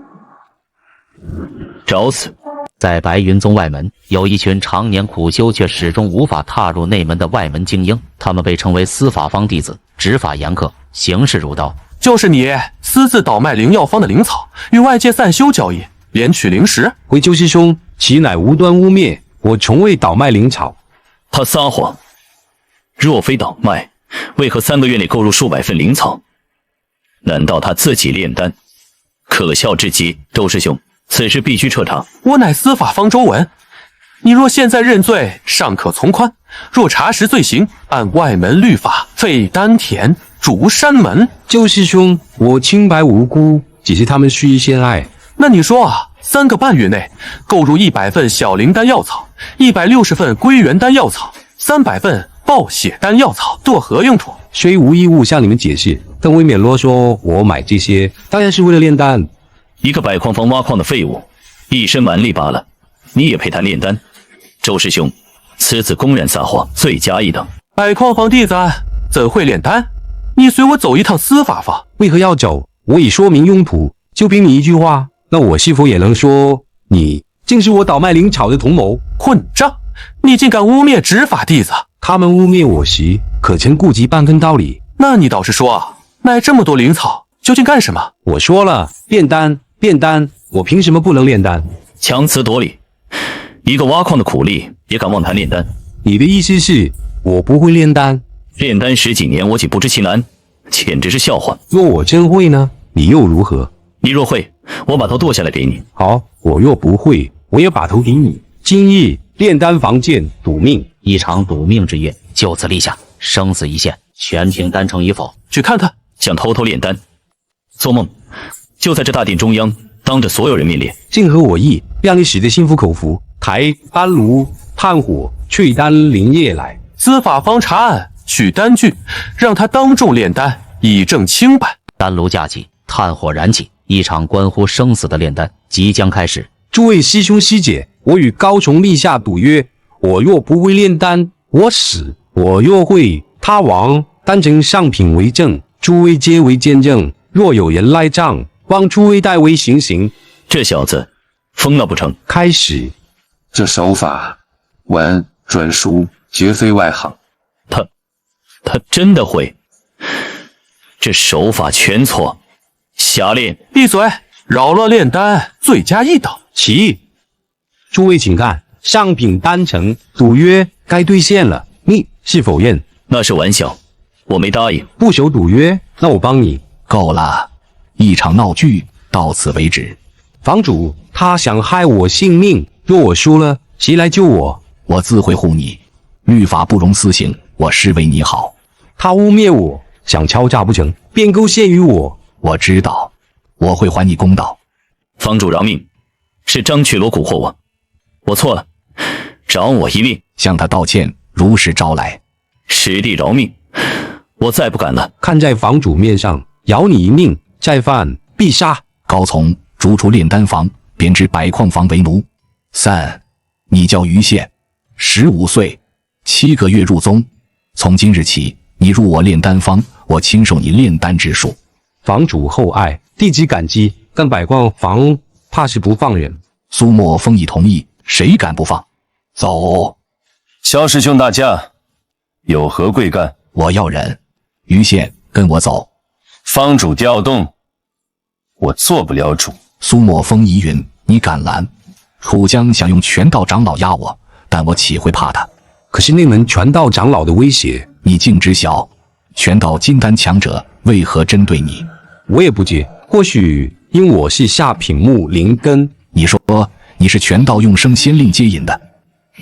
找死！在白云宗外门，有一群常年苦修却始终无法踏入内门的外门精英，他们被称为司法方弟子，执法严苛，行事如刀。就是你私自倒卖灵药方的灵草，与外界散修交易，连取灵石。回周师兄，岂乃无端污蔑？我从未倒卖灵草。他撒谎。若非倒卖，为何3个月内购入数百份灵草？难道他自己炼丹？可笑至极！周师兄，此事必须彻查。我乃司法方周文，你若现在认罪，尚可从宽；若查实罪行，按外门律法废丹田，逐山门。周师兄，我清白无辜，只是他们蓄意陷害。那你说3个半月内购入100份小灵丹药草，160份归元丹药草，300份爆血丹药草，作何用处？虽无义务向你们解释，但未免啰嗦。我买这些当然是为了炼丹。一个百矿房挖矿的废物，一身蛮力罢了，你也配谈炼丹？周师兄，此子公然撒谎，罪加一等。百矿房弟子怎会炼丹？你随我走一趟司法坊。为何要走？我已说明用途，就凭你一句话，那我是否也能说你竟是我倒卖灵草的同谋？混账！你竟敢污蔑执法弟子！他们污蔑我时，可曾顾及半分道理？那你倒是说买这么多灵草究竟干什么？我说了，炼丹，炼丹，我凭什么不能炼丹？强词夺理！一个挖矿的苦力也敢妄谈炼丹？你的意思是我不会炼丹？炼丹10几年，我岂不知其难？简直是笑话！若我真会呢？你又如何？你若会，我把头剁下来给你。好，我若不会，我也把头给你。今日炼丹房见赌命，一场赌命之约就此立下，生死一线，全凭丹成与否。去看看，想偷偷炼丹，做梦！就在这大殿中央，当着所有人面炼，正合我意，让你使得心服口服。抬丹炉，炭火，淬丹灵液来。司法方查案，取丹具，让他当众炼丹，以证清白。丹炉架起，炭火燃起，一场关乎生死的炼丹即将开始。诸位师兄师姐，我与高崇立下赌约，我若不会炼丹，我死；我若会，他亡。单凭上品为证，诸位皆为见证。若有人赖账，望诸位代为行刑。这小子疯了不成？开始。这手法，文准熟，绝非外行。他真的会？这手法全错，瞎练！闭嘴！扰乱炼丹，罪加一等。起！诸位请看，上品丹成，赌约该兑现了，你是否认？那是玩笑，我没答应。不守赌约，那我帮你。够了，一场闹剧到此为止。房主，他想害我性命，若我输了，谁来救我？我自会护你。律法不容私刑，我是为你好。他污蔑我，想敲诈不成，便构陷于我。我知道，我会还你公道。房主饶命，是张去罗蛊惑我，我错了，饶我一命。向他道歉，如实招来。师弟饶命，我再不敢了。看在房主面上，饶你一命，再犯必杀。高从逐出炼丹房，贬至百矿房为奴。3. 你叫于宪，15岁，7个月入宗。从今日起，你入我炼丹坊，我亲授你炼丹之术。房主厚爱，弟子感激，但百矿房怕是不放人。苏沫风已同意，谁敢不放？走。萧师兄大驾，有何贵干？我要忍。于宪，跟我走。方主调动，我做不了主。苏沫风疑云：你敢拦？楚江想用拳道长老压我，但我岂会怕他？可是那门拳道长老的威胁，你竟知晓？拳道金丹强者为何针对你？我也不解，或许因我是下品木灵根。你说你是拳道用生仙令接引的？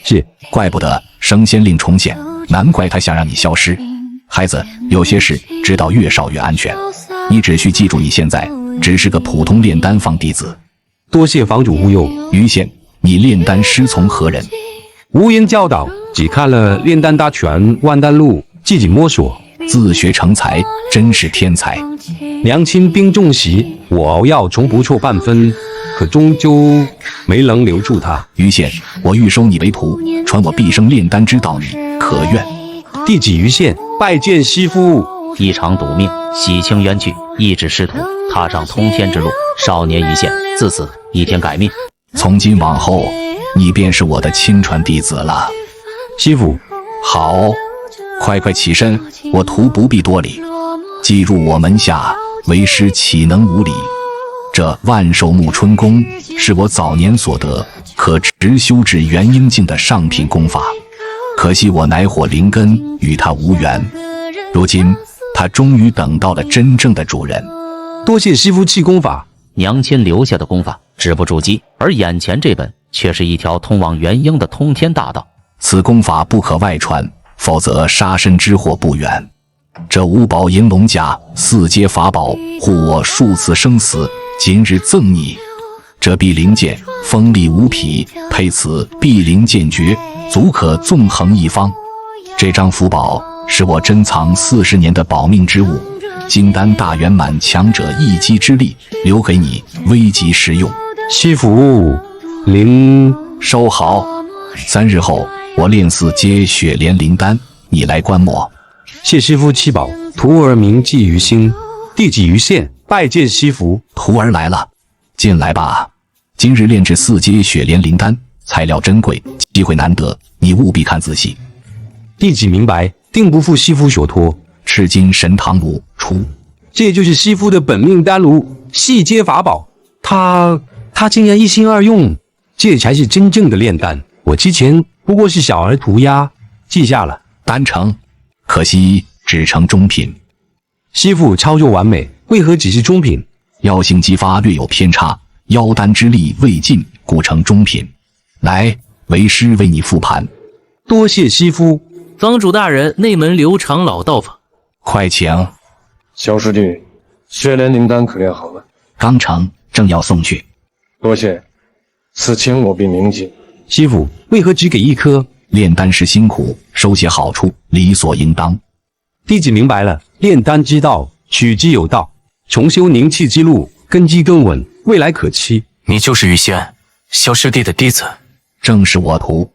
是，怪不得生仙令重现，难怪他想让你消失。孩子，有些事知道越少越安全。你只需记住，你现在只是个普通炼丹坊弟子。多谢房主护佑。于宪，你炼丹师从何人？无言教导，只看了《炼丹大全》《万丹录》，自己摸索，自学成才，真是天才。娘亲兵重时，我熬药从不错半分，可终究没能留住他。于宪，我欲收你为仆，传我毕生炼丹之道，你可愿？弟子于宪拜见师父。一场赌命，洗清冤屈，一指师徒，踏上通天之路。少年于宪，自此一天改命。从今往后，你便是我的亲传弟子了。师父，好，快起身，我徒不必多礼。既入我门下，为师岂能无礼？这万寿木春功是我早年所得，可直修至元婴境的上品功法。可惜我乃火灵根，与他无缘。如今他终于等到了真正的主人。多谢师父弃功法。娘亲留下的功法止不住机，而眼前这本却是一条通往元婴的通天大道。此功法不可外传，否则杀身之祸不远。这五宝银龙甲4阶法宝，护我数次生死，今日赠你。这碧灵剑锋利无匹，配此碧灵剑诀，足可纵横一方。这张符宝是我珍藏40年的保命之物，金丹大圆满强者一击之力，留给你危急时用。师父，灵收好。3日后，我炼4阶雪莲灵丹，你来观摩。谢师父赐宝，徒儿铭记于心。弟子于宪拜见师父。徒儿来了，进来吧。今日炼制4阶雪莲灵丹，材料珍贵，机会难得，你务必看仔细。弟子明白，定不负师父所托。赤金神堂炉出，这就是师父的本命丹炉，4阶法宝。他竟然一心二用，这才是真正的炼丹。我之前不过是小儿涂鸦，记下了。丹成，可惜只成中品。师父操作完美，为何只是中品？药性激发略有偏差，妖丹之力未尽，故成中品。来，为师为你复盘。多谢西夫。坊主大人，内门刘长老到访。快请。小师弟，血莲灵丹可炼好了？刚成，正要送去。多谢，此情我必铭记。师傅，为何只给一颗？炼丹是辛苦，收些好处，理所应当。弟子明白了，炼丹之道，取之有道，重修凝气之路，根基更稳，未来可期。你就是于仙，萧师弟的弟子。正是我徒，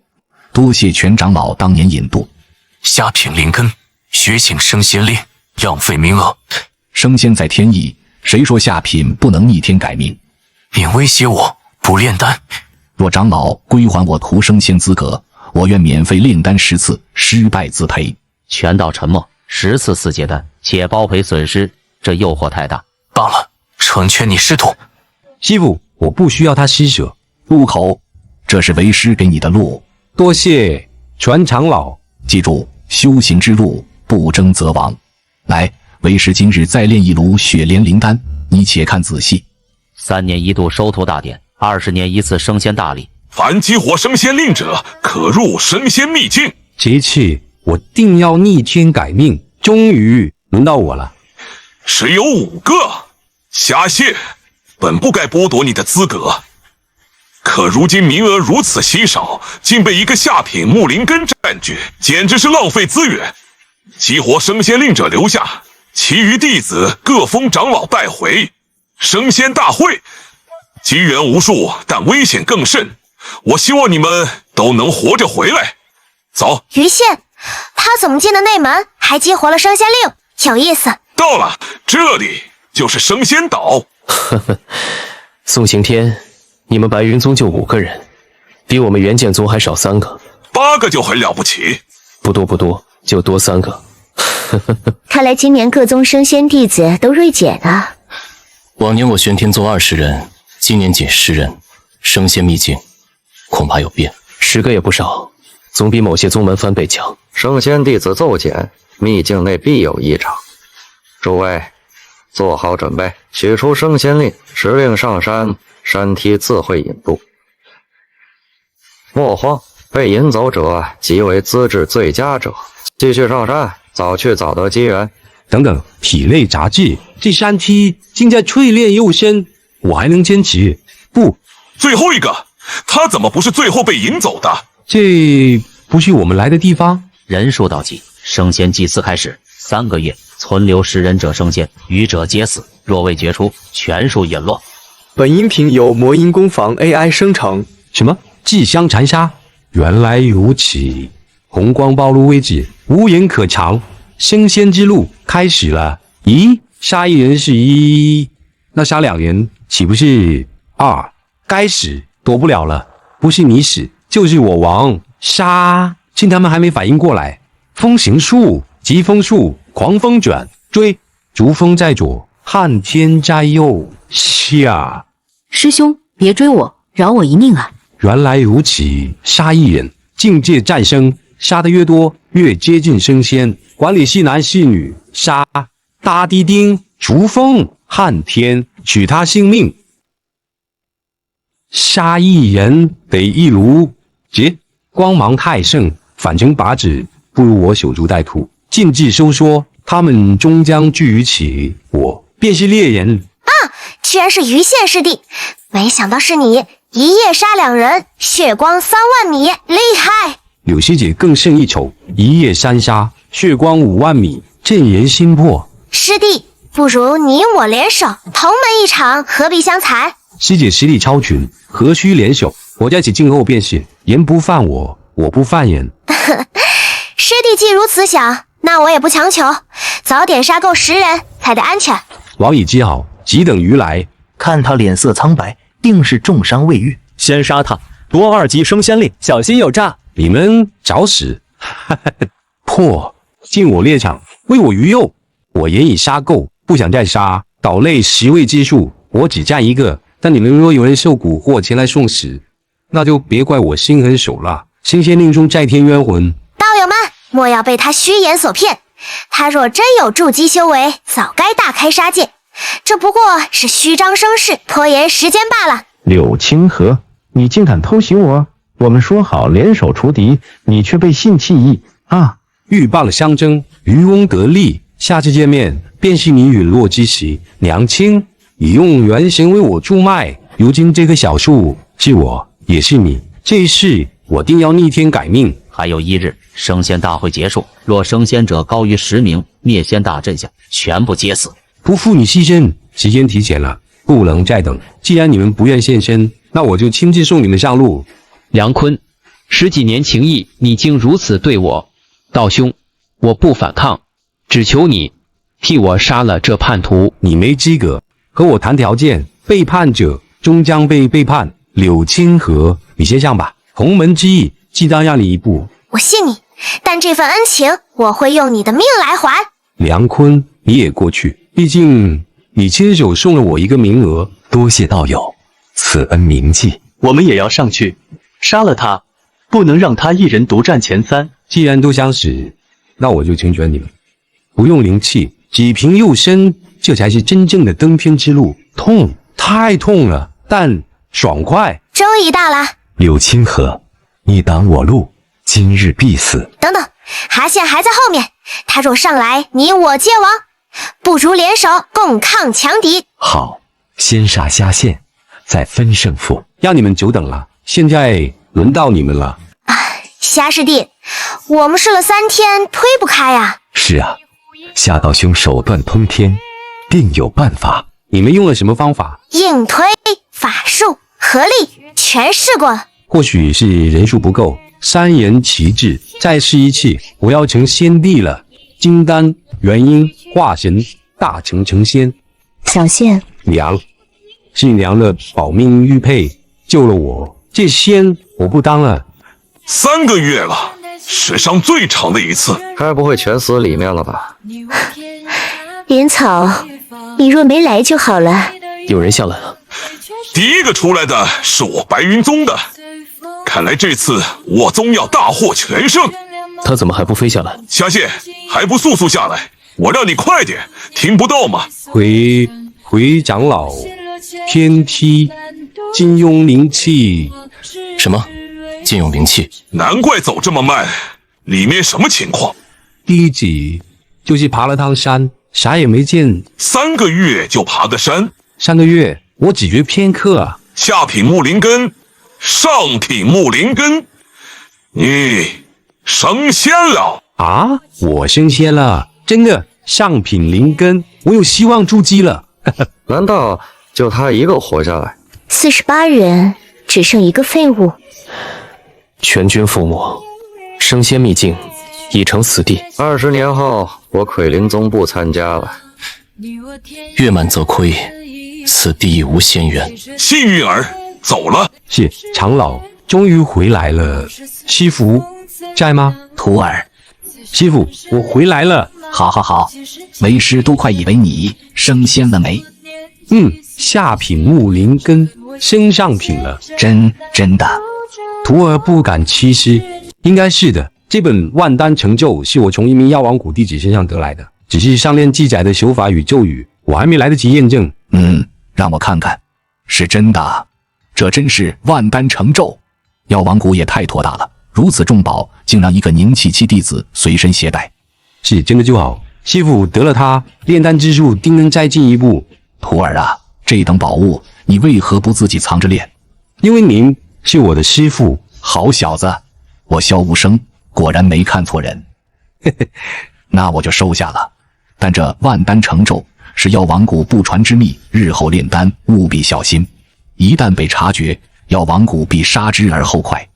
多谢全长老当年引渡。下品灵根，觉醒升仙令，浪费名额。升仙在天意，谁说下品不能逆天改命？你威胁我不炼丹？若长老归还我徒升仙资格，我愿免费炼丹10次，失败自赔。全道沉默，10次4阶丹，且包赔损失，这诱惑太大。罢了，成全你师徒。师傅，我不需要他施舍。入口，这是为师给你的路。多谢全长老。记住，修行之路不争则亡。来，为师今日再炼一炉血莲灵丹，你且看仔细。3年1度收徒大典，20年1次升仙大礼。凡激活升仙令者，可入升仙秘境。这次我定要逆天改命。终于轮到我了。只有5个，下谢。本不该剥夺你的资格，可如今名额如此稀少，竟被一个下品木灵根占据，简直是浪费资源。激活升仙令者留下，其余弟子各封长老带回。升仙大会，机缘无数，但危险更甚。我希望你们都能活着回来。走。于仙，他怎么进的内门，还激活了升仙令？有意思。到了，这里就是升仙岛。呵呵，宋刑天，你们白云宗就5个人，比我们元剑宗还少3个。8个就很了不起。不多，就多3个。看来今年各宗升仙弟子都锐减啊。往年我玄天宗20人，今年仅10人，升仙秘境恐怕有变。10个也不少，总比某些宗门翻倍强。升仙弟子骤减，秘境内必有异常。诸位，做好准备，取出升仙令，时令上山，山梯自会引渡。莫慌，被引走者即为资质最佳者。继续上山，早去早得机缘。等等，体内杂质，这山梯竟在淬炼又深，我还能坚持？不，最后一个，他怎么不是最后被引走的？这不是我们来的地方。人数到齐，升仙祭祀开始。3个月，存留10人者升仙，余者皆死。若未决出，全数陨落。本音频由魔音工坊 AI 生成。什么？祭香残杀？原来如此！红光暴露位置，无言可藏。升仙之路开始了。咦，杀1人是1，那杀2人岂不是2？该死，躲不了了。不是你死，就是我亡。杀！趁他们还没反应过来，风行术、疾风术、狂风卷、追，逐风在左，撼天在右。下！师兄，别追我，饶我一命啊！原来如此，杀1人，境界再升，杀得越多，越接近升仙。管理是男是女，杀大地钉、逐风、撼天，取他性命。杀1人得1炉，结光芒太盛，反成靶子，不如我守株待兔，禁制收缩，他们终将聚于此。我便是猎人啊！居然是于县师弟，没想到是你，一夜杀2人，血光3万米，厉害！柳师姐更胜一筹，一夜3杀，血光5万米，震人心魄。师弟，不如你我联手，同门一场，何必相残？师姐实力超群，何须联手？我在此静候便是，人不犯我，我不犯人。师弟既如此想，那我也不强求，早点杀够10人才得安全。王已记好，即等鱼来。看他脸色苍白，定是重伤未愈。先杀他，夺2级升仙令，小心有诈！你们找死！破！进我猎场，为我鱼肉。我言已杀够，不想再杀。岛内10位之数，我只占1个。但你们若有人受蛊惑前来送死，那就别怪我心狠手辣。升仙令中在天冤魂，道友们莫要被他虚言所骗。他若真有筑基修为，早该大开杀戒。这不过是虚张声势，拖延时间罢了。柳清河，你竟敢偷袭我！我们说好联手除敌，你却背信弃义啊！鹬蚌相争，渔翁得利。下次见面，便是你陨落之时。娘亲，你用原形为我助脉，如今这棵小树是我，也是你。这一世我定要逆天改命。还有1日，升仙大会结束，若升仙者高于10名，灭仙大阵下全部皆死。不负你牺牲，时间提前了，不能再等。既然你们不愿现身，那我就亲自送你们上路。梁坤，10几年情谊，你竟如此对我，道兄，我不反抗，只求你替我杀了这叛徒。你没资格和我谈条件，背叛者终将被背叛。柳清河，你先上吧。鸿门之役，记得让你一步。我信你，但这份恩情我会用你的命来还。梁坤，你也过去，毕竟你亲手送了我一个名额。多谢道友，此恩铭记。我们也要上去，杀了他，不能让他一人独占前3。既然都相识，那我就成全你们。不用灵气，只凭肉身，这才是真正的登天之路。痛，太痛了，但爽快。终于到了。柳清河，你挡我路，今日必死。等等，hà县还在后面，他若上来，你我皆亡。不如联手共抗强敌。好，先杀虾县，再分胜负。让你们久等了，现在轮到你们了。虾师弟，我们试了3天，推不开啊。是啊，夏道兄手段通天，定有办法。你们用了什么方法？硬推、法术、合力，全试过了。或许是人数不够，3人齐制，再试一次。我要成仙帝了，金丹、元婴、化神，大成成仙。小仙，娘，是娘的保命玉佩救了我，这仙我不当了。3个月了，史上最长的一次。该不会全死里面了吧？莲草，你若没来就好了。有人下来了。第一个出来的是我白云宗的，看来这次我宗要大获全胜。他怎么还不飞下来？虾蟹，还不速速下来！我让你快点，听不到吗？回长老，天梯，金庸灵气。什么？禁用灵气？难怪走这么慢，里面什么情况？第一集就是爬了趟山，啥也没见。3个月就爬的山？3个月，我只觉片刻啊。下品木灵根，上品木灵根，你升仙了啊！我升仙了，真的上品灵根，我有希望筑基了。难道就他一个活下来？48人，只剩一个废物。全军覆没，升仙秘境已成死地。20年后，我奎灵宗不参加了。月满则亏，此地已无仙缘。幸运儿走了。是长老终于回来了。师傅在吗？徒儿，师傅，我回来了。好，为师都快以为你升仙了没？下品木灵根升上品了，真的。徒儿不敢欺师，应该是的。这本万丹成咒是我从一名妖王谷弟子身上得来的，只是上面记载的手法与咒语，我还没来得及验证。让我看看，是真的。这真是万丹成咒，妖王谷也太托大了，如此重宝竟让一个凝气期弟子随身携带。是真的就好，师傅得了它，炼丹之术定能再进一步。徒儿啊，这等宝物你为何不自己藏着练？因为您是我的师傅。好小子，我萧无声果然没看错人。那我就收下了。但这万丹成咒是妖王谷不传之秘，日后炼丹务必小心，一旦被察觉，妖王谷必杀之而后快。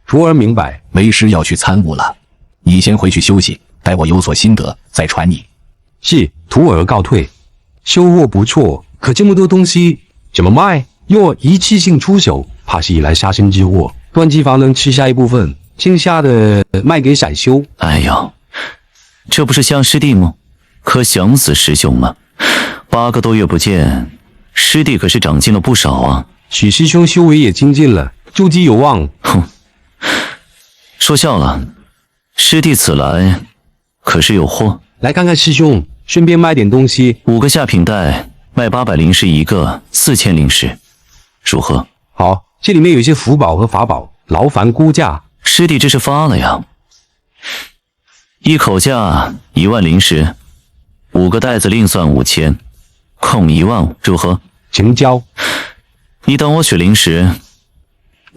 徒儿明白，为师要去参悟了，你先回去休息，待我有所心得再传你。是，徒儿告退。收获不错，可这么多东西怎么卖？若一次性出手，怕是引来杀身之祸。断机房能吃下一部分，剩下的卖给闪修。哎呀，这不是向师弟吗？可想死师兄吗？8个多月不见，师弟可是长进了不少啊。许师兄修为也精进了，筑基有望。哼，说笑了，师弟此来可是有货。来看看师兄，顺便卖点东西。 5个下品袋，卖800灵石一个，4000灵石，如何？好，这里面有一些符宝和法宝，劳烦估价。师弟这是发了呀！一口价1万灵石，5个袋子另算5000，共1万5，如何？成交。你等我取灵石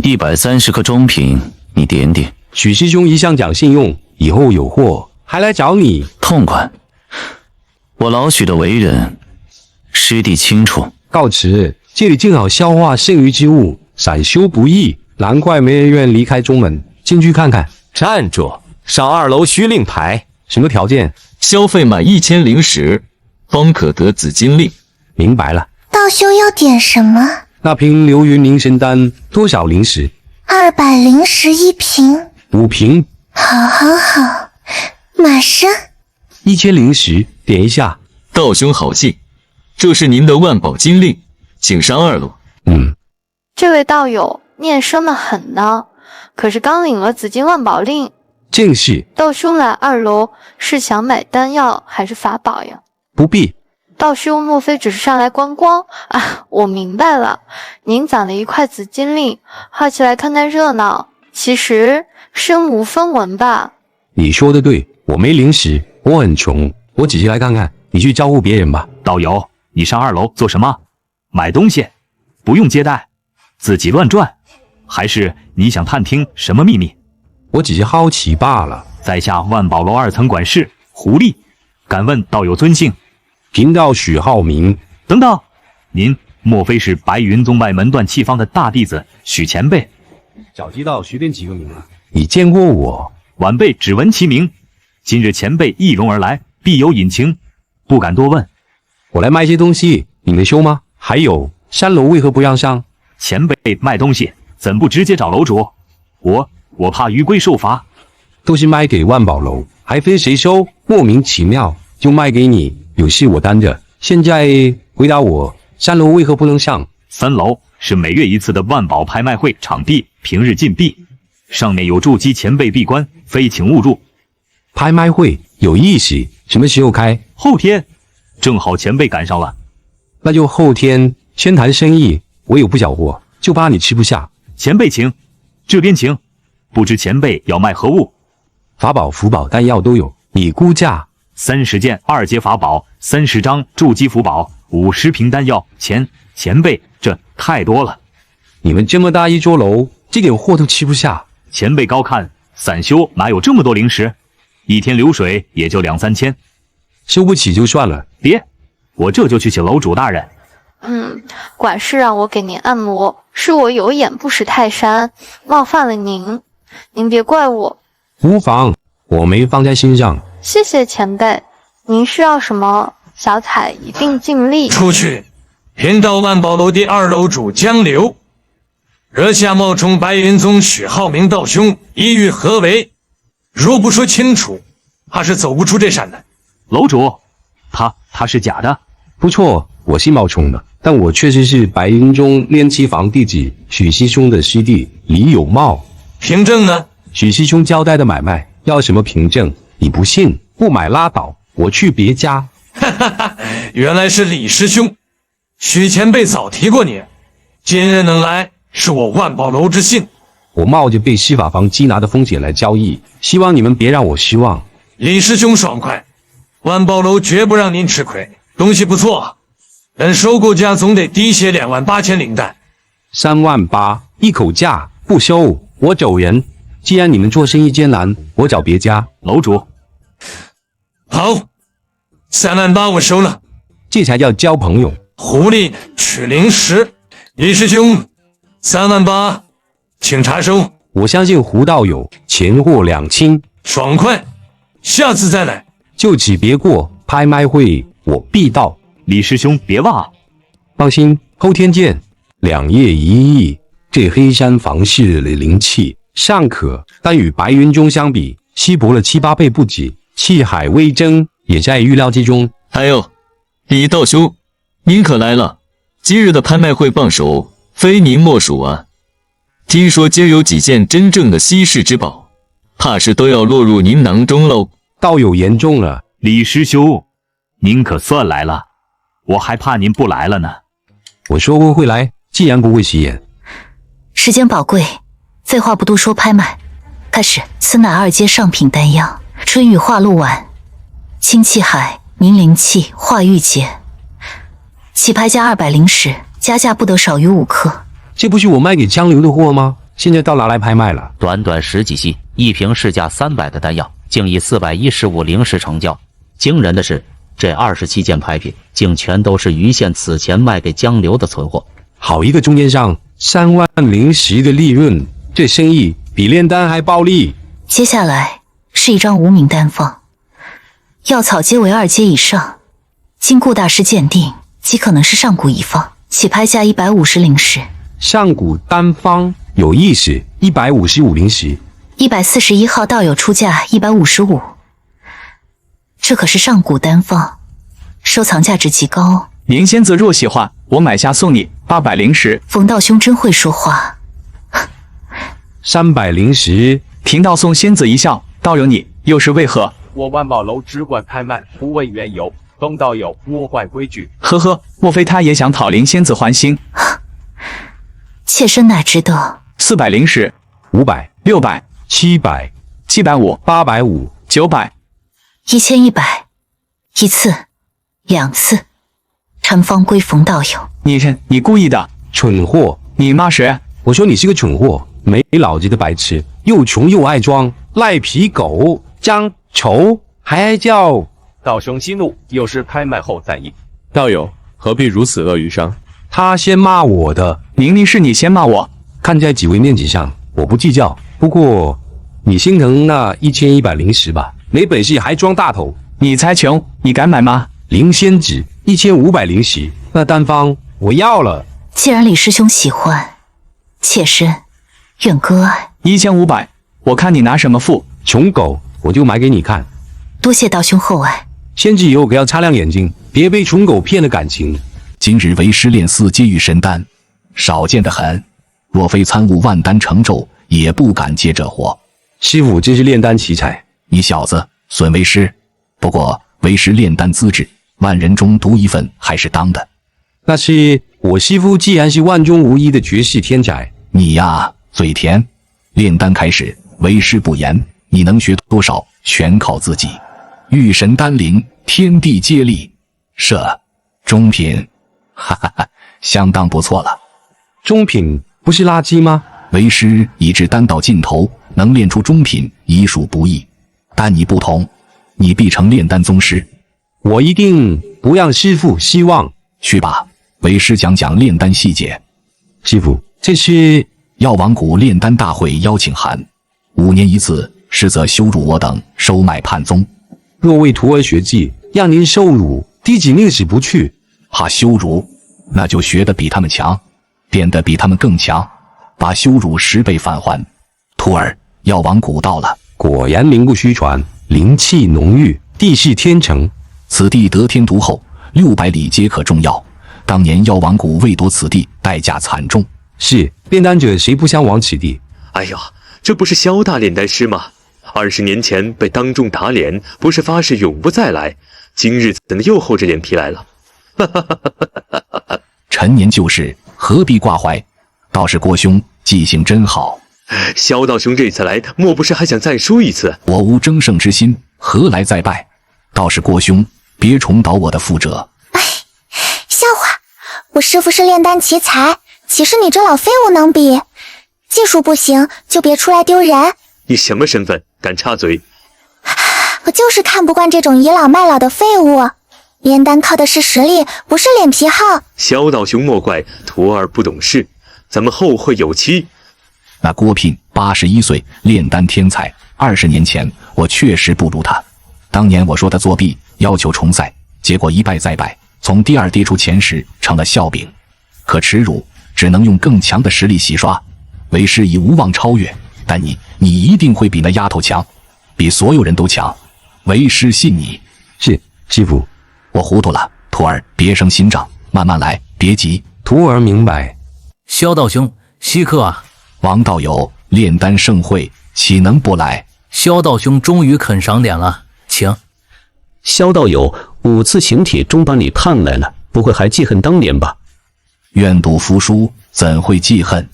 ，130颗中品，你点点。许师兄一向讲信用，以后有货还来找你。痛快！我老许的为人，师弟清楚。告辞。这里正好消化剩余之物，散修不易，难怪没人愿离开中门。进去看看。站住！上2楼需令牌。什么条件？消费满1000灵石，方可得紫金令。明白了。道兄要点什么？那瓶流云凝神丹多少灵石？200灵石1瓶。5瓶。好，马上。1000灵石，点一下。道兄好心，这是您的万宝金令，请上2楼。这位道友念生的很呢，可是刚领了紫金万宝令。正是。道兄来2楼是想买丹药还是法宝呀？不必。道兄莫非只是上来观光啊？我明白了，您攒了1块紫金令，好奇来看看热闹，其实身无分文吧？你说的对，我没灵石，我很穷，我只是来看看，你去招呼别人吧。道友，你上2楼做什么？买东西？不用接待，自己乱转？还是你想探听什么秘密？我只是好奇罢了。在下万宝楼2层管事狐狸，敢问道友尊姓？贫道许浩明。等等，您莫非是白云宗外门断气方的大弟子许前辈？早知道随便起个名了。你见过我？晚辈只闻其名，今日前辈易容而来，必有隐情，不敢多问。我来卖些东西，你能收吗？还有3楼为何不让上？前辈卖东西，怎不直接找楼主？我怕鱼龟受罚。都是卖给万宝楼，还分谁收？莫名其妙，就卖给你，有事我担着。现在回答我，3楼为何不能上？3楼是每月1次的万宝拍卖会场地，平日禁闭，上面有筑基前辈闭关，非请勿入。拍卖会有意思，什么时候开？后天，正好前辈赶上了。那就后天，先谈生意。我有不小货，就怕你吃不下。前辈请，这边请。不知前辈要卖何物？法宝、符宝、丹药都有，你估价？30件2阶法宝，30张筑基符宝，50瓶丹药。前辈，这太多了。你们这么大一桌楼，这点货都吃不下。前辈高看，散修哪有这么多灵石？一天流水也就2、3千，收不起就算了。别，我这就去请楼主大人。管事让我给您按摩，是我有眼不识泰山，冒犯了您，您别怪我。无妨，我没放在心上。谢谢前辈，您需要什么，小彩一定尽力。出去！贫道万宝楼第2楼主江流，惹下冒充白云宗许浩明道兄，意欲何为？若不说清楚，怕是走不出这扇来。楼主，他是假的。不错，我是冒充的，但我确实是白云宗炼气房弟子许师兄的师弟李有茂。凭证呢？许师兄交代的买卖要什么凭证？你不信，不买拉倒，我去别家。原来是李师兄，许前辈早提过你，今日能来是我万宝楼之幸。我冒着被司法房缉拿的风险来交易，希望你们别让我失望。李师兄爽快，万宝楼绝不让您吃亏，东西不错，但收购价总得低些28000灵丹。3万8，一口价不收，我走人。既然你们做生意艰难，我找别家。楼主，好，3万8我收了。这才叫交朋友。狐狸取灵石，李师兄，3万8，请查收。我相信胡道友钱货两清，爽快，下次再来。就此别过，拍卖会我必到。李师兄别忘。放心，后天见。2夜1亿，这黑山房市的灵气尚可，但与白云宗相比，稀薄了7、8倍不止。气海微增，也在预料之中。还有，李道兄，您可来了？今日的拍卖会傍手，非您莫属啊！听说今有几件真正的稀世之宝，怕是都要落入您囊中喽。道友言重了，李师兄，您可算来了。我还怕您不来了呢。我说过会来，既然不会食言。时间宝贵，废话不多说，拍卖开始。此乃2阶上品丹药，春雨化露丸，清气海凝灵气化玉洁，起拍价200石，加价不得少于5克。这不是我卖给江流的货吗？现在到拿来拍卖了。短短10几息，一瓶市价300的丹药，竟以415灵石成交。惊人的是，这27件牌品，竟全都是于县此前卖给江流的存货。好一个中间商，3万灵石的利润，这生意比炼丹还暴利。接下来是一张无名丹方，药草皆为2阶以上，经顾大师鉴定，极可能是上古遗方，起拍价150灵石。上古丹方有意思，155灵石。141号道友出价155，这可是上古丹方，收藏价值极高哦。灵仙子若喜欢，我买下送你800灵石。冯道兄真会说话。300灵石，贫道送仙子一笑。道友你又是为何？我万宝楼只管拍卖，不问缘由。冯道友莫坏规矩。呵呵，莫非他也想讨灵仙子还心？妾身乃值得。400灵石，500、600、700、750、850、900、1100，一次、2次，陈方归冯道友。你故意的，蠢货！你骂谁？我说你是个蠢货，没脑子的白痴，又穷又爱装，赖皮狗，将丑还爱叫。道兄息怒，有事拍卖后再议。道友何必如此恶语伤？他先骂我的，明明是你先骂我。看在几位面子上，我不计较。不过你心疼那1100灵石吧？没本事还装大头。你才穷，你敢买吗？灵仙子1500灵石，那丹方我要了。既然李师兄喜欢，妾身愿割爱。1500，我看你拿什么付？穷狗，我就买给你看。多谢道兄厚爱。仙子以后可要擦亮眼睛，别被穷狗骗了感情。今日为师炼4阶玉神丹，少见得很。若非参悟万丹成咒，也不敢接这活。师傅真是炼丹奇才，你小子损为师。不过为师炼丹资质，万人中独一份还是当的。那是我师傅，既然是万中无一的绝世天才，你呀嘴甜。炼丹开始，为师不言，你能学多少，全靠自己。玉神丹灵，天地接力，这中品，哈哈哈，相当不错了。中品不是垃圾吗？为师已至丹道尽头，能炼出中品，已属不易。但你不同，你必成炼丹宗师。我一定不让师傅失望。去吧，为师讲讲炼丹细节。师傅，这是药王谷炼丹大会邀请函，5年一次，实则羞辱我等，收买叛宗。若为徒儿学技，让您受辱，弟子宁死不去。怕羞辱，那就学得比他们强，变得比他们更强，把羞辱10倍返还。徒儿，药王谷到了。果然名不虚传，灵气浓郁，地势天成。此地得天独厚，600里皆可种药。当年药王谷为夺此地，代价惨重。是，炼丹者谁不向往此地？哎呀，这不是萧大炼丹师吗？20年前被当众打脸，不是发誓永不再来，今日怎的又厚着脸皮来了？陈年旧事，何必挂怀？倒是郭兄记性真好。萧道兄这次来，莫不是还想再输一次？我无争胜之心，何来再败？倒是郭兄别重蹈我的覆辙。笑话，我师父是炼丹奇才，岂是你这老废物能比？技术不行就别出来丢人。你什么身份，敢插嘴？我就是看不惯这种倚老卖老的废物。炼丹靠的是实力，不是脸皮厚。萧道兄莫怪，徒儿不懂事，咱们后会有期。那郭聘81岁，炼丹天才。20年前我确实不如他。当年我说他作弊，要求重赛，结果一败再败，从第2跌出前10，成了笑柄。可耻辱，只能用更强的实力洗刷。为师已无望超越，但你一定会比那丫头强，比所有人都强。为师信你。是，师傅。我糊涂了，徒儿别生心障，慢慢来，别急。徒儿明白。萧道兄，稀客啊！王道友，炼丹盛会，岂能不来？萧道兄终于肯赏脸了，请。萧道友5次请帖终把你盼来了，不会还记恨当年吧？愿赌服输，怎会记恨？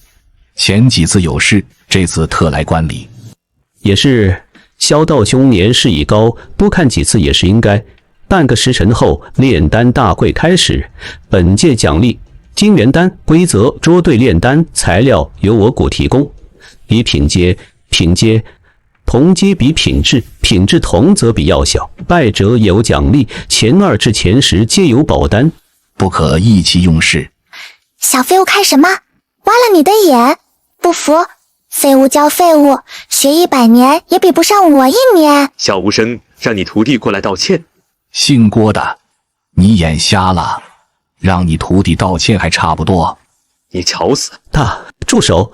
前几次有事，这次特来观礼。也是，萧道兄年事已高，多看几次也是应该。半个时辰后，炼丹大会开始。本届奖励金元丹，规则桌对炼丹，材料由我国提供。比品阶，品阶同阶比品质，品质同则比药效。败者有奖励，前2至前10皆有保单，不可意气用事。小废物看什么？挖了你的眼！不服？废物教废物，学100年也比不上我1年。小无声，让你徒弟过来道歉。姓郭的，你眼瞎了？让你徒弟道歉还差不多。你吵死！大住手！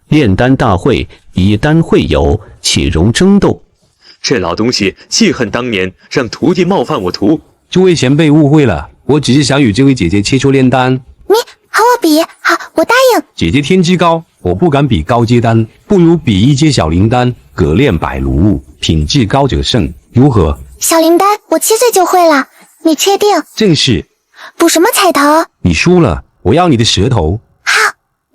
炼丹大会以丹会友，岂容争斗？这老东西记恨当年让徒弟冒犯我徒。这位前辈误会了，我只是想与这位姐姐切磋炼丹。你和我比，好，我答应。姐姐天机高，我不敢比高阶丹，不如比一阶小灵丹，葛炼百炉物，品质高者胜，如何？小灵丹我7岁就会了，你确定？正是。补什么彩头？你输了，我要你的舌头。好，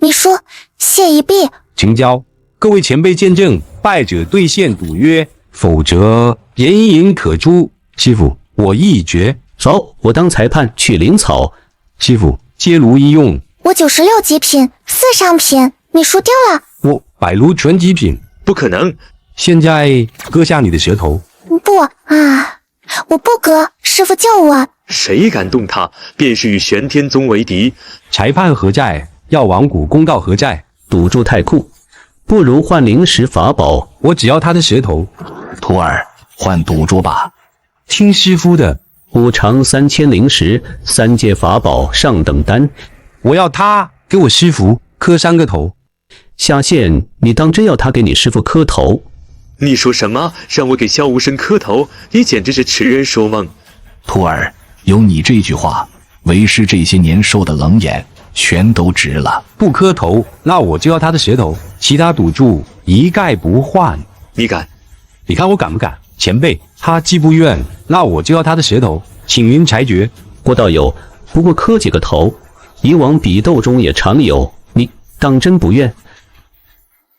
你输，谢一臂。请教各位前辈见证，败者兑现赌约，否则人影可诛。师傅，我一决。走，我当裁判去灵草。师傅，接炉一用。我96极品，4上品，你输丢了。我百炉纯极品。不可能。现在割下你的舌头。不啊，我不割，师傅救我。谁敢动他，便是与玄天宗为敌。裁判何在？药王谷公道何在？赌注太酷，不如换灵石法宝。我只要他的舌头。徒儿，换赌注吧。听师傅的。5长3000灵石，3阶法宝上等丹。我要他给我师傅磕3个头。下线，你当真要他给你师傅磕头？你说什么？让我给萧无声磕头？你简直是痴人说梦！徒儿，有你这句话，为师这些年受的冷眼全都值了。不磕头，那我就要他的舌头，其他赌注一概不换。你敢？你看我敢不敢？前辈，他既不愿，那我就要他的舌头，请您裁决。郭道友，不过磕几个头，以往比斗中也常有，你当真不愿？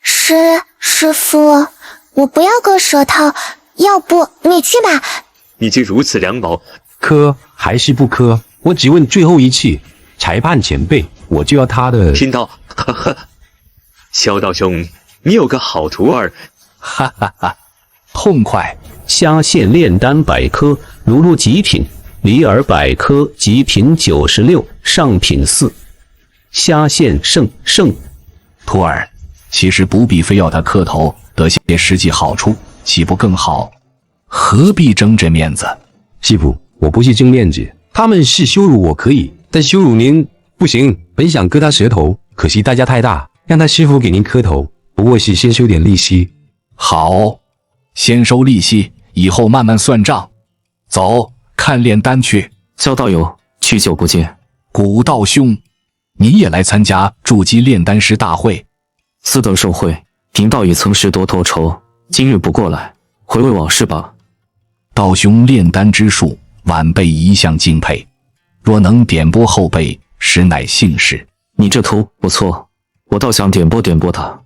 师傅，我不要割舌头，要不你去吧。你竟如此两宝，磕还是不磕？我只问最后一次，裁判前辈，我就要他的。听到？呵呵，萧道兄，你有个好徒儿，哈哈哈，痛快！虾线炼丹百科，如入极品；里尔百科极品96，上品4。虾线胜。徒儿，其实不必非要他磕头，得些实际好处，岂不更好？何必争这面子？师傅，我不是争面子，他们是羞辱我可以，但羞辱您不行。本想割他舌头，可惜代价太大，让他师傅给您磕头，不过是先收点利息。好，先收利息，以后慢慢算账。走，看炼丹去。萧道友，许久不见。古道兄，你也来参加筑基炼丹师大会？斯德受贿，贫道也曾10多头筹，今日不过来，回味往事吧。道兄炼丹之术，晚辈一向敬佩，若能点拨后辈，实乃幸事。你这图不错，我倒想点拨他。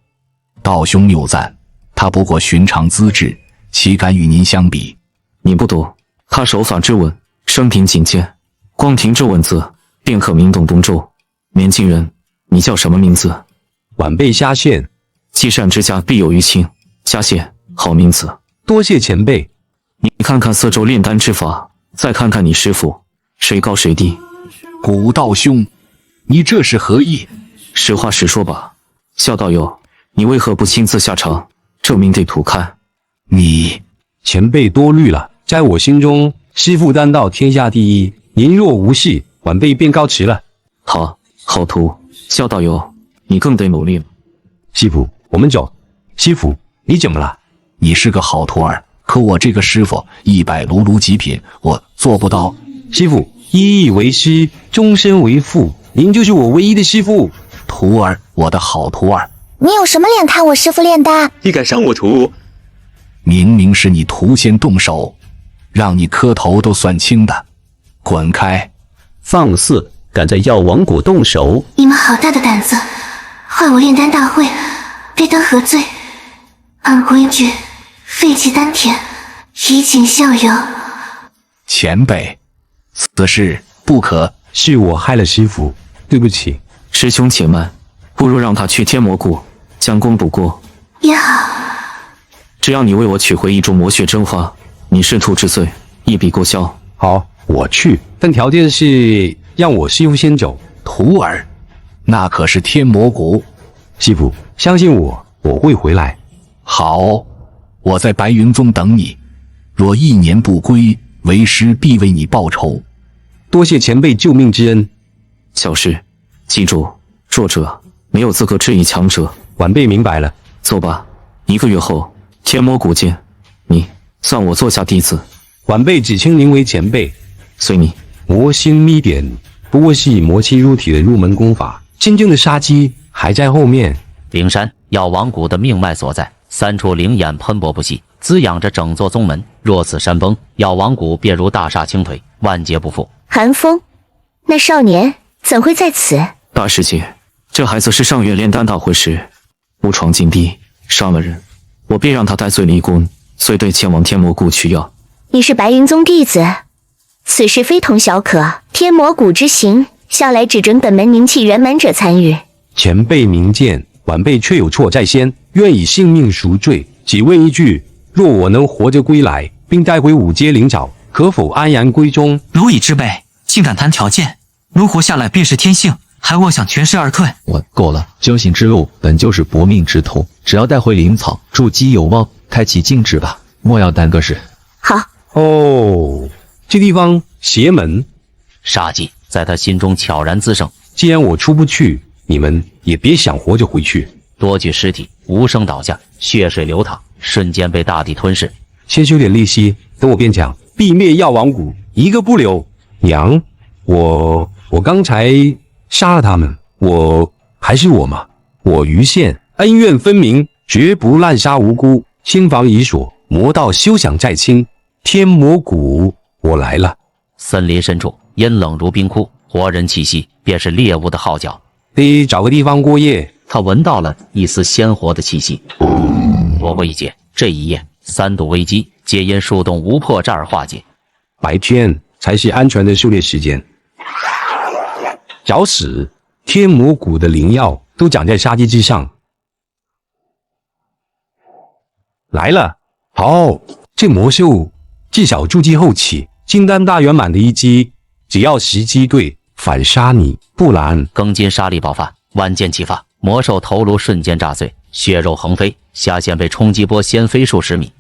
道兄谬赞，他不过寻常资质，岂敢与您相比？你不懂，他手法之稳，生平仅见，光凭这稳字，便可名动东周。年轻人，你叫什么名字？晚辈虾线。积善之家必有余庆，虾线，好名字。多谢前辈。你看看四周炼丹之法，再看看你师傅，谁高谁低？古道兄，你这是何意？实话实说吧，萧道友，你为何不亲自下场，证明给徒看？你前辈多虑了，在我心中，师傅丹道天下第一。您若无事，晚辈便告辞了。好徒，萧道友，你更得努力了。师傅，我们走。师傅，你怎么了？你是个好徒儿，可我这个师傅100炉极品，我做不到。师傅，一意为师，终身为父，您就是我唯一的师傅。徒儿，我的好徒儿，你有什么脸看我师傅炼丹？你敢伤我徒？明明是你徒先动手，让你磕头都算轻的。滚开！放肆，敢在药王谷动手！你们好大的胆子，坏我炼丹大会，被当何罪？按规矩，废弃丹田，以儆效尤。前辈，此事不可。是我害了师傅，对不起。师兄且慢，不如让他去天魔谷将功补过。也好，只要你为我取回一株魔血真花，你弑徒之罪一笔勾销。好，我去，但条件是让我师傅先走。徒儿，那可是天魔谷。师傅，相信我，我会回来。好，我在白云中等你。若1年不归，为师必为你报仇。多谢前辈救命之恩。小事，记住，弱者没有资格质疑强者。晚辈明白了。走吧，1个月后天魔谷见。你算我做下弟子。晚辈只称您为前辈。随你。魔心秘典不过是以魔气入体的入门功法，真正的杀机还在后面。灵山，药王谷的命脉所在，3处灵眼喷薄不息，滋养着整座宗门。若此山崩，药王谷便如大厦倾颓，万劫不复。寒风，那少年怎会在此？大师姐，这孩子是上月炼丹大会时误闯禁地，杀了人，我便让他戴罪离宫，随队前往天魔谷取药。你是白云宗弟子，此事非同小可。天魔谷之行，向来只准本门灵气圆满者参与。前辈明鉴，晚辈确有错在先，愿以性命赎罪。只问一句，若我能活着归来，并带回5阶灵草，可否安然归宗？蝼蚁之辈，竟敢谈条件？能活下来便是天幸，还妄想全身而退。我够了，修行之路本就是搏命之途，只要带回灵草，筑基有望，开启静止吧，莫要耽搁事。好。哦，这地方邪门，杀机在他心中悄然滋生。既然我出不去，你们也别想活着回去。多具尸体无声倒下，血水流淌，瞬间被大地吞噬。先修点利息，等我变强，必灭药王谷，一个不留。娘，我刚才杀了他们，我还是我吗？我于宪恩怨分明，绝不滥杀无辜。心防已锁，魔道休想再侵。天魔谷，我来了。森林深处，阴冷如冰窟，活人气息便是猎物的号角。得找个地方过夜。他闻到了一丝鲜活的气息。躲过一劫，这一夜3度危机皆因树洞无破绽而化解。白天才是安全的狩猎时间。找死！天魔谷的灵药都长在杀机之上。来了，好，这魔兽至少筑基后期，金丹大圆满的一击，只要时机对，反杀你，不然庚金杀力爆发，万箭齐发，魔兽头颅瞬间炸碎，血肉横飞，下线被冲击波先飞数10米。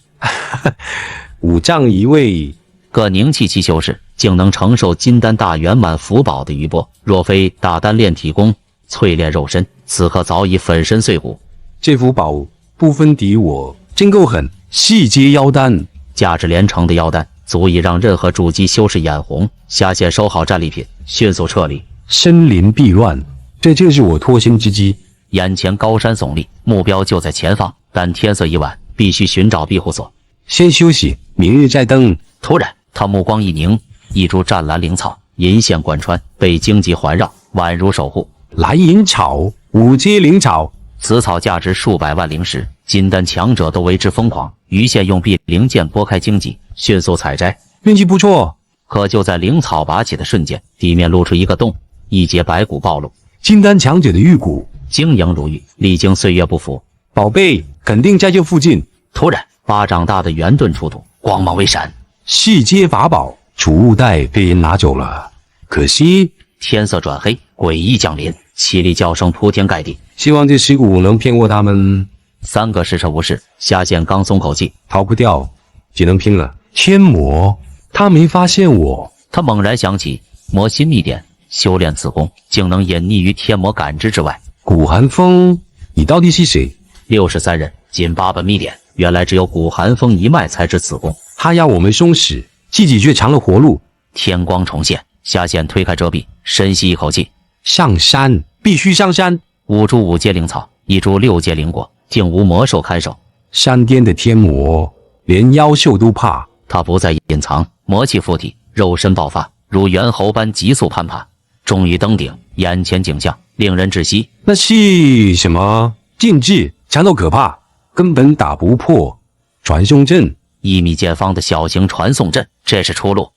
5丈一位，各凝气期修士竟能承受金丹大圆满符宝的余波，若非大丹炼体功，淬炼肉身，此刻早已粉身碎骨。这符宝不分敌我，真够狠！细阶妖丹，价值连城的妖丹，足以让任何筑基修士眼红。下线收好战利品，迅速撤离。森林避乱，这正是我脱身之机。眼前高山耸立，目标就在前方，但天色已晚，必须寻找庇护所。先休息，明日再登。突然，他目光一凝，一株湛蓝灵草银线贯穿，被荆棘环绕，宛如守护。蓝银草，5阶灵草，此草价值数百万灵石，金丹强者都为之疯狂。于宪用碧灵剑拨开荆棘，迅速采摘。运气不错，可就在灵草拔起的瞬间，地面露出一个洞，一截白骨暴露。金丹强者的玉骨，晶莹如玉，历经岁月不腐。宝贝肯定在这附近。突然，巴掌大的圆盾出土，光芒微闪。细阶法宝，储物袋被人拿走了，可惜。天色转黑，诡异降临，凄厉叫声铺天盖地。希望这尸骨能骗过他们。3个时辰无事，下线刚松口气，逃不掉，只能拼了。天魔，他没发现我。他猛然想起魔心秘典，修炼此功竟能隐匿于天魔感知之外。古寒风，你到底是谁？63人，仅8本秘典，原来只有古寒风一脉才知此功。他要我们送死，自己却藏了活路。天光重现，下线推开遮蔽，深吸一口气。上山，必须上山。 5株5阶灵草，1株6阶灵果，竟无魔兽看守。山巅的天魔，连妖兽都怕。他不再隐藏，魔气附体，肉身爆发，如猿猴般急速攀爬，终于登顶。眼前景象令人窒息。那是什么禁忌？强到可怕，根本打不破。传送阵，1米见方的小型传送阵，这是出路。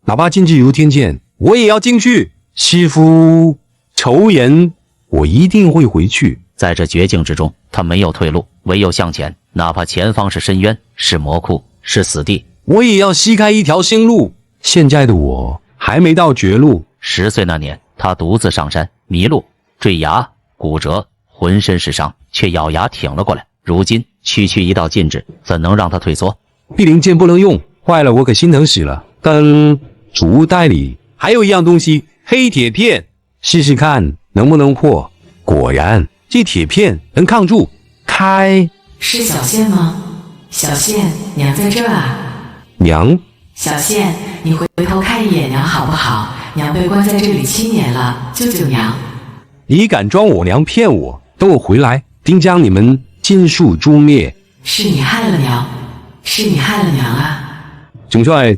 哪怕禁忌如天堑，我也要进去。师傅，仇言，我一定会回去。在这绝境之中，他没有退路，唯有向前，哪怕前方是深渊，是魔窟，是死地，我也要吸开一条新路。现在的我还没到绝路。10岁那年，他独自上山，迷路、坠崖、骨折，浑身是伤，却咬牙挺了过来。如今区区一道禁制，怎能让他退缩？避灵剑不能用，坏了我可心疼死了。但储物袋里还有一样东西，黑铁片，试试看能不能破。果然，这铁片能抗住。开。是小线吗？小线，娘在这儿啊。娘。小线，你回头看一眼娘好不好？娘被关在这里7年了，救救娘！你敢装我娘骗我？等我回来，定将你们尽数诛灭。是你害了娘，是你害了娘啊！总帅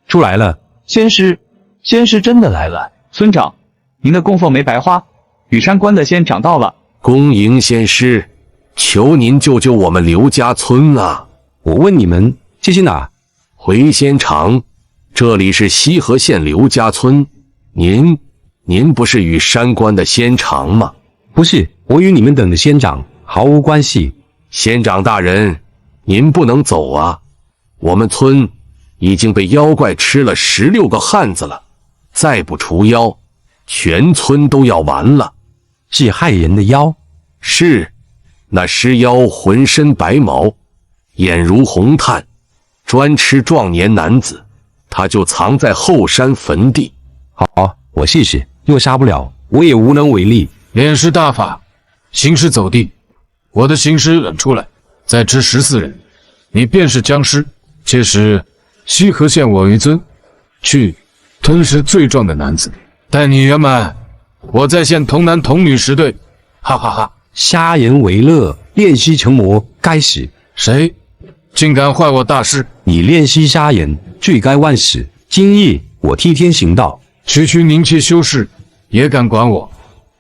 出来了。仙师真的来了。村长，您的供奉没白花，羽山关的仙长到了。恭迎仙师，求您救救我们刘家村啊！我问你们，这是哪？回仙场，这里是西河县刘家村。您不是羽山关的仙长吗？不是，我与你们等的仙长毫无关系。仙长大人，您不能走啊！我们村已经被妖怪吃了16个汉子了，再不除妖，全村都要完了。是害人的妖？是，那尸妖浑身白毛，眼如红炭，专吃壮年男子，他就藏在后山坟地。好，我试试，若杀不了，我也无能为力。炼尸大法，行尸走地。我的行尸冷出来，再吃14人，你便是僵尸。届时西河县我为尊，去吞噬最壮的男子，待你圆满，我再现童男童女10对。哈哈哈！杀人为乐，炼尸成魔，该死！谁竟敢坏我大事？你炼尸杀人，罪该万死。今日我替天行道，区凝气修士也敢管我？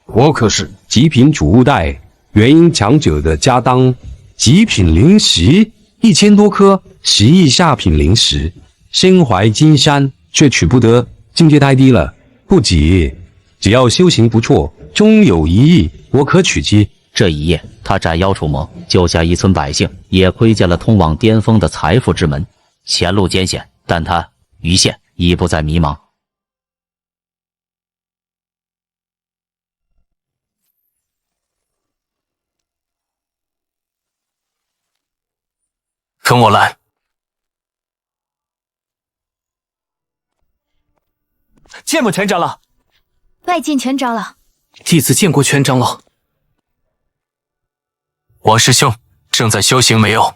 我可是极品储物袋，元婴强者的家当。极品灵石1000多颗，10亿下品灵石，身怀金山却取不得，境界太低了。不急，只要修行不错，终有一日我可取之。这一夜，他斩妖除魔，救下一村百姓，也窥见了通往巅峰的财富之门。前路艰险，但他于现已不再迷茫。跟我来。见过全长老。拜见全长老。弟子见过全长老。王师兄正在修行没有？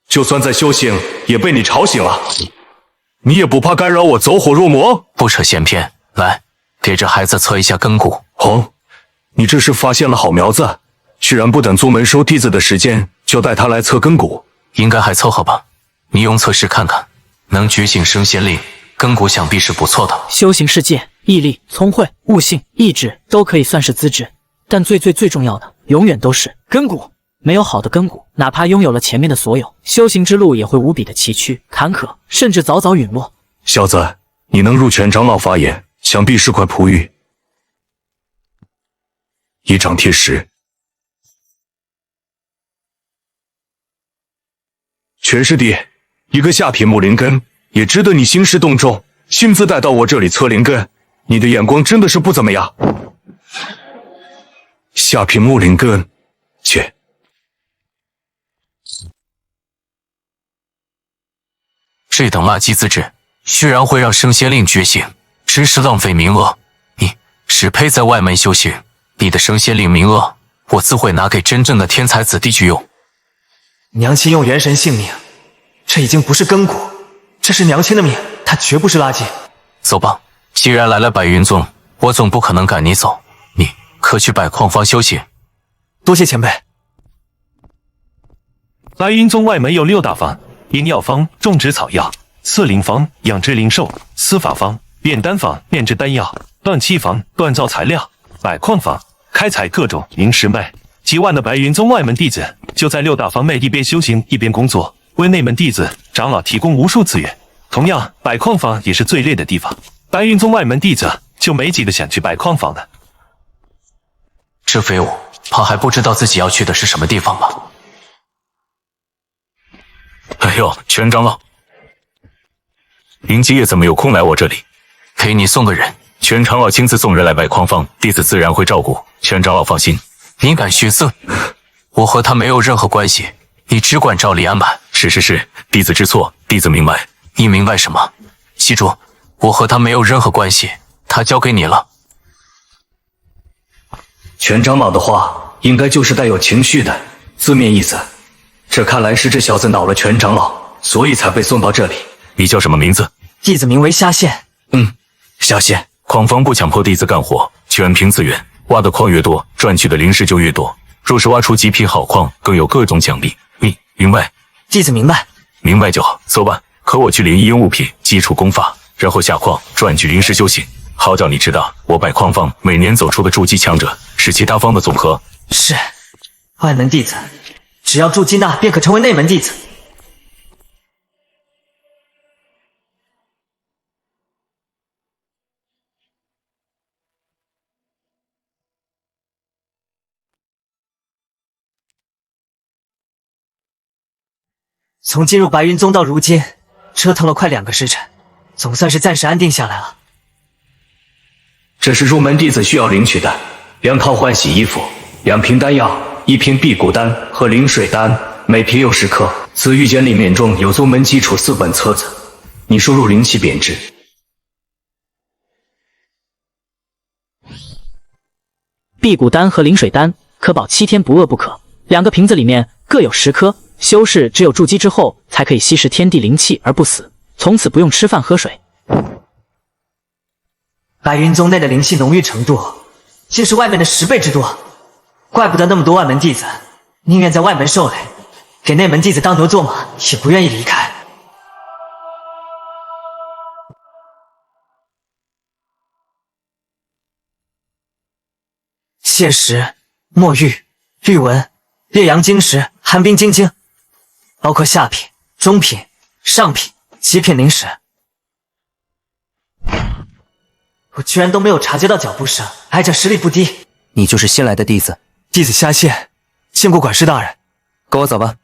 就算在修行，也被你吵醒了。你也不怕干扰我走火入魔？不扯闲篇，来，给这孩子测一下根骨。哦，你这是发现了好苗子，居然不等宗门收弟子的时间，就带他来测根骨。应该还凑合吧，你用测试看看，能觉醒升仙力，根骨想必是不错的。修行世界，毅力、聪慧、悟性、意志都可以算是资质，但最重要的，永远都是根骨。没有好的根骨，哪怕拥有了前面的所有，修行之路也会无比的崎岖、坎坷，甚至早早陨落。小子，你能入全长老法眼，想必是块璞玉。一掌贴石。全师弟，一个下品木灵根也值得你兴师动众，亲自带到我这里测灵根，你的眼光真的是不怎么样。下品木灵根，切。这等垃圾资质，居然会让升仙令觉醒，真是浪费名额。你只配在外门修行，你的升仙令名额，我自会拿给真正的天才子弟去用。娘亲用元神性命，这已经不是根骨，这是娘亲的命，她绝不是垃圾。走吧，既然来了白云宗，我总不可能赶你走，你可去百矿坊修行。多谢前辈。白云宗外门有6大方：阴药方种植草药，刺灵坊养殖灵兽，司法坊炼丹坊炼制丹药，锻器坊锻造材料，百矿坊开采各种灵石脉。几万的白云宗外门弟子就在六大方脉一边修行一边工作，为内门弟子长老提供无数资源。同样，百矿坊也是最累的地方，白云宗外门弟子就没几个想去百矿坊的。这废物怕还不知道自己要去的是什么地方吧？哎呦，全长老，林继业怎么有空来我这里？给你送个人。全长老亲自送人来百矿坊，弟子自然会照顾，全长老放心。你敢虚色？我和他没有任何关系，你只管照例安排。是，弟子知错，弟子明白。你明白什么？记住，我和他没有任何关系，他交给你了。全长老的话应该就是带有情绪的字面意思，这看来是这小子恼了全长老，所以才被送到这里。你叫什么名字？弟子名为虾线。下线。矿房不强迫弟子干活，全凭自愿，挖的矿越多，赚取的灵石就越多。若是挖出极品好矿，更有各种奖励。你明白？弟子明白。明白就好。走吧，和我去灵异物品基础功法，然后下矿赚取灵石修行。好叫你知道，我百矿坊每年走出的筑基强者是其他方的总和。是，外门弟子只要筑基那便可成为内门弟子。从进入白云宗到如今，折腾了快2个时辰，总算是暂时安定下来了。这是入门弟子需要领取的2套换洗衣服、2瓶丹药、1瓶辟谷丹和灵水丹，每瓶有10克。此玉简里面中有宗门基础4本册子，你输入灵气贬值。辟谷丹和灵水丹可保7天不饿不渴，2个瓶子里面各有10颗。修士只有筑基之后才可以吸食天地灵气而不死，从此不用吃饭喝水。白云宗内的灵气浓郁程度竟是外面的10倍之多，怪不得那么多外门弟子宁愿在外门受累，给内门弟子当牛做马，也不愿意离开。谢石、墨玉、玉纹、烈阳晶石、寒冰晶晶，包括下品、中品、上品、极品灵石，我居然都没有察觉到脚步声，挨着实力不低。你就是新来的弟子？弟子虾线，见过管事大人。跟我走吧。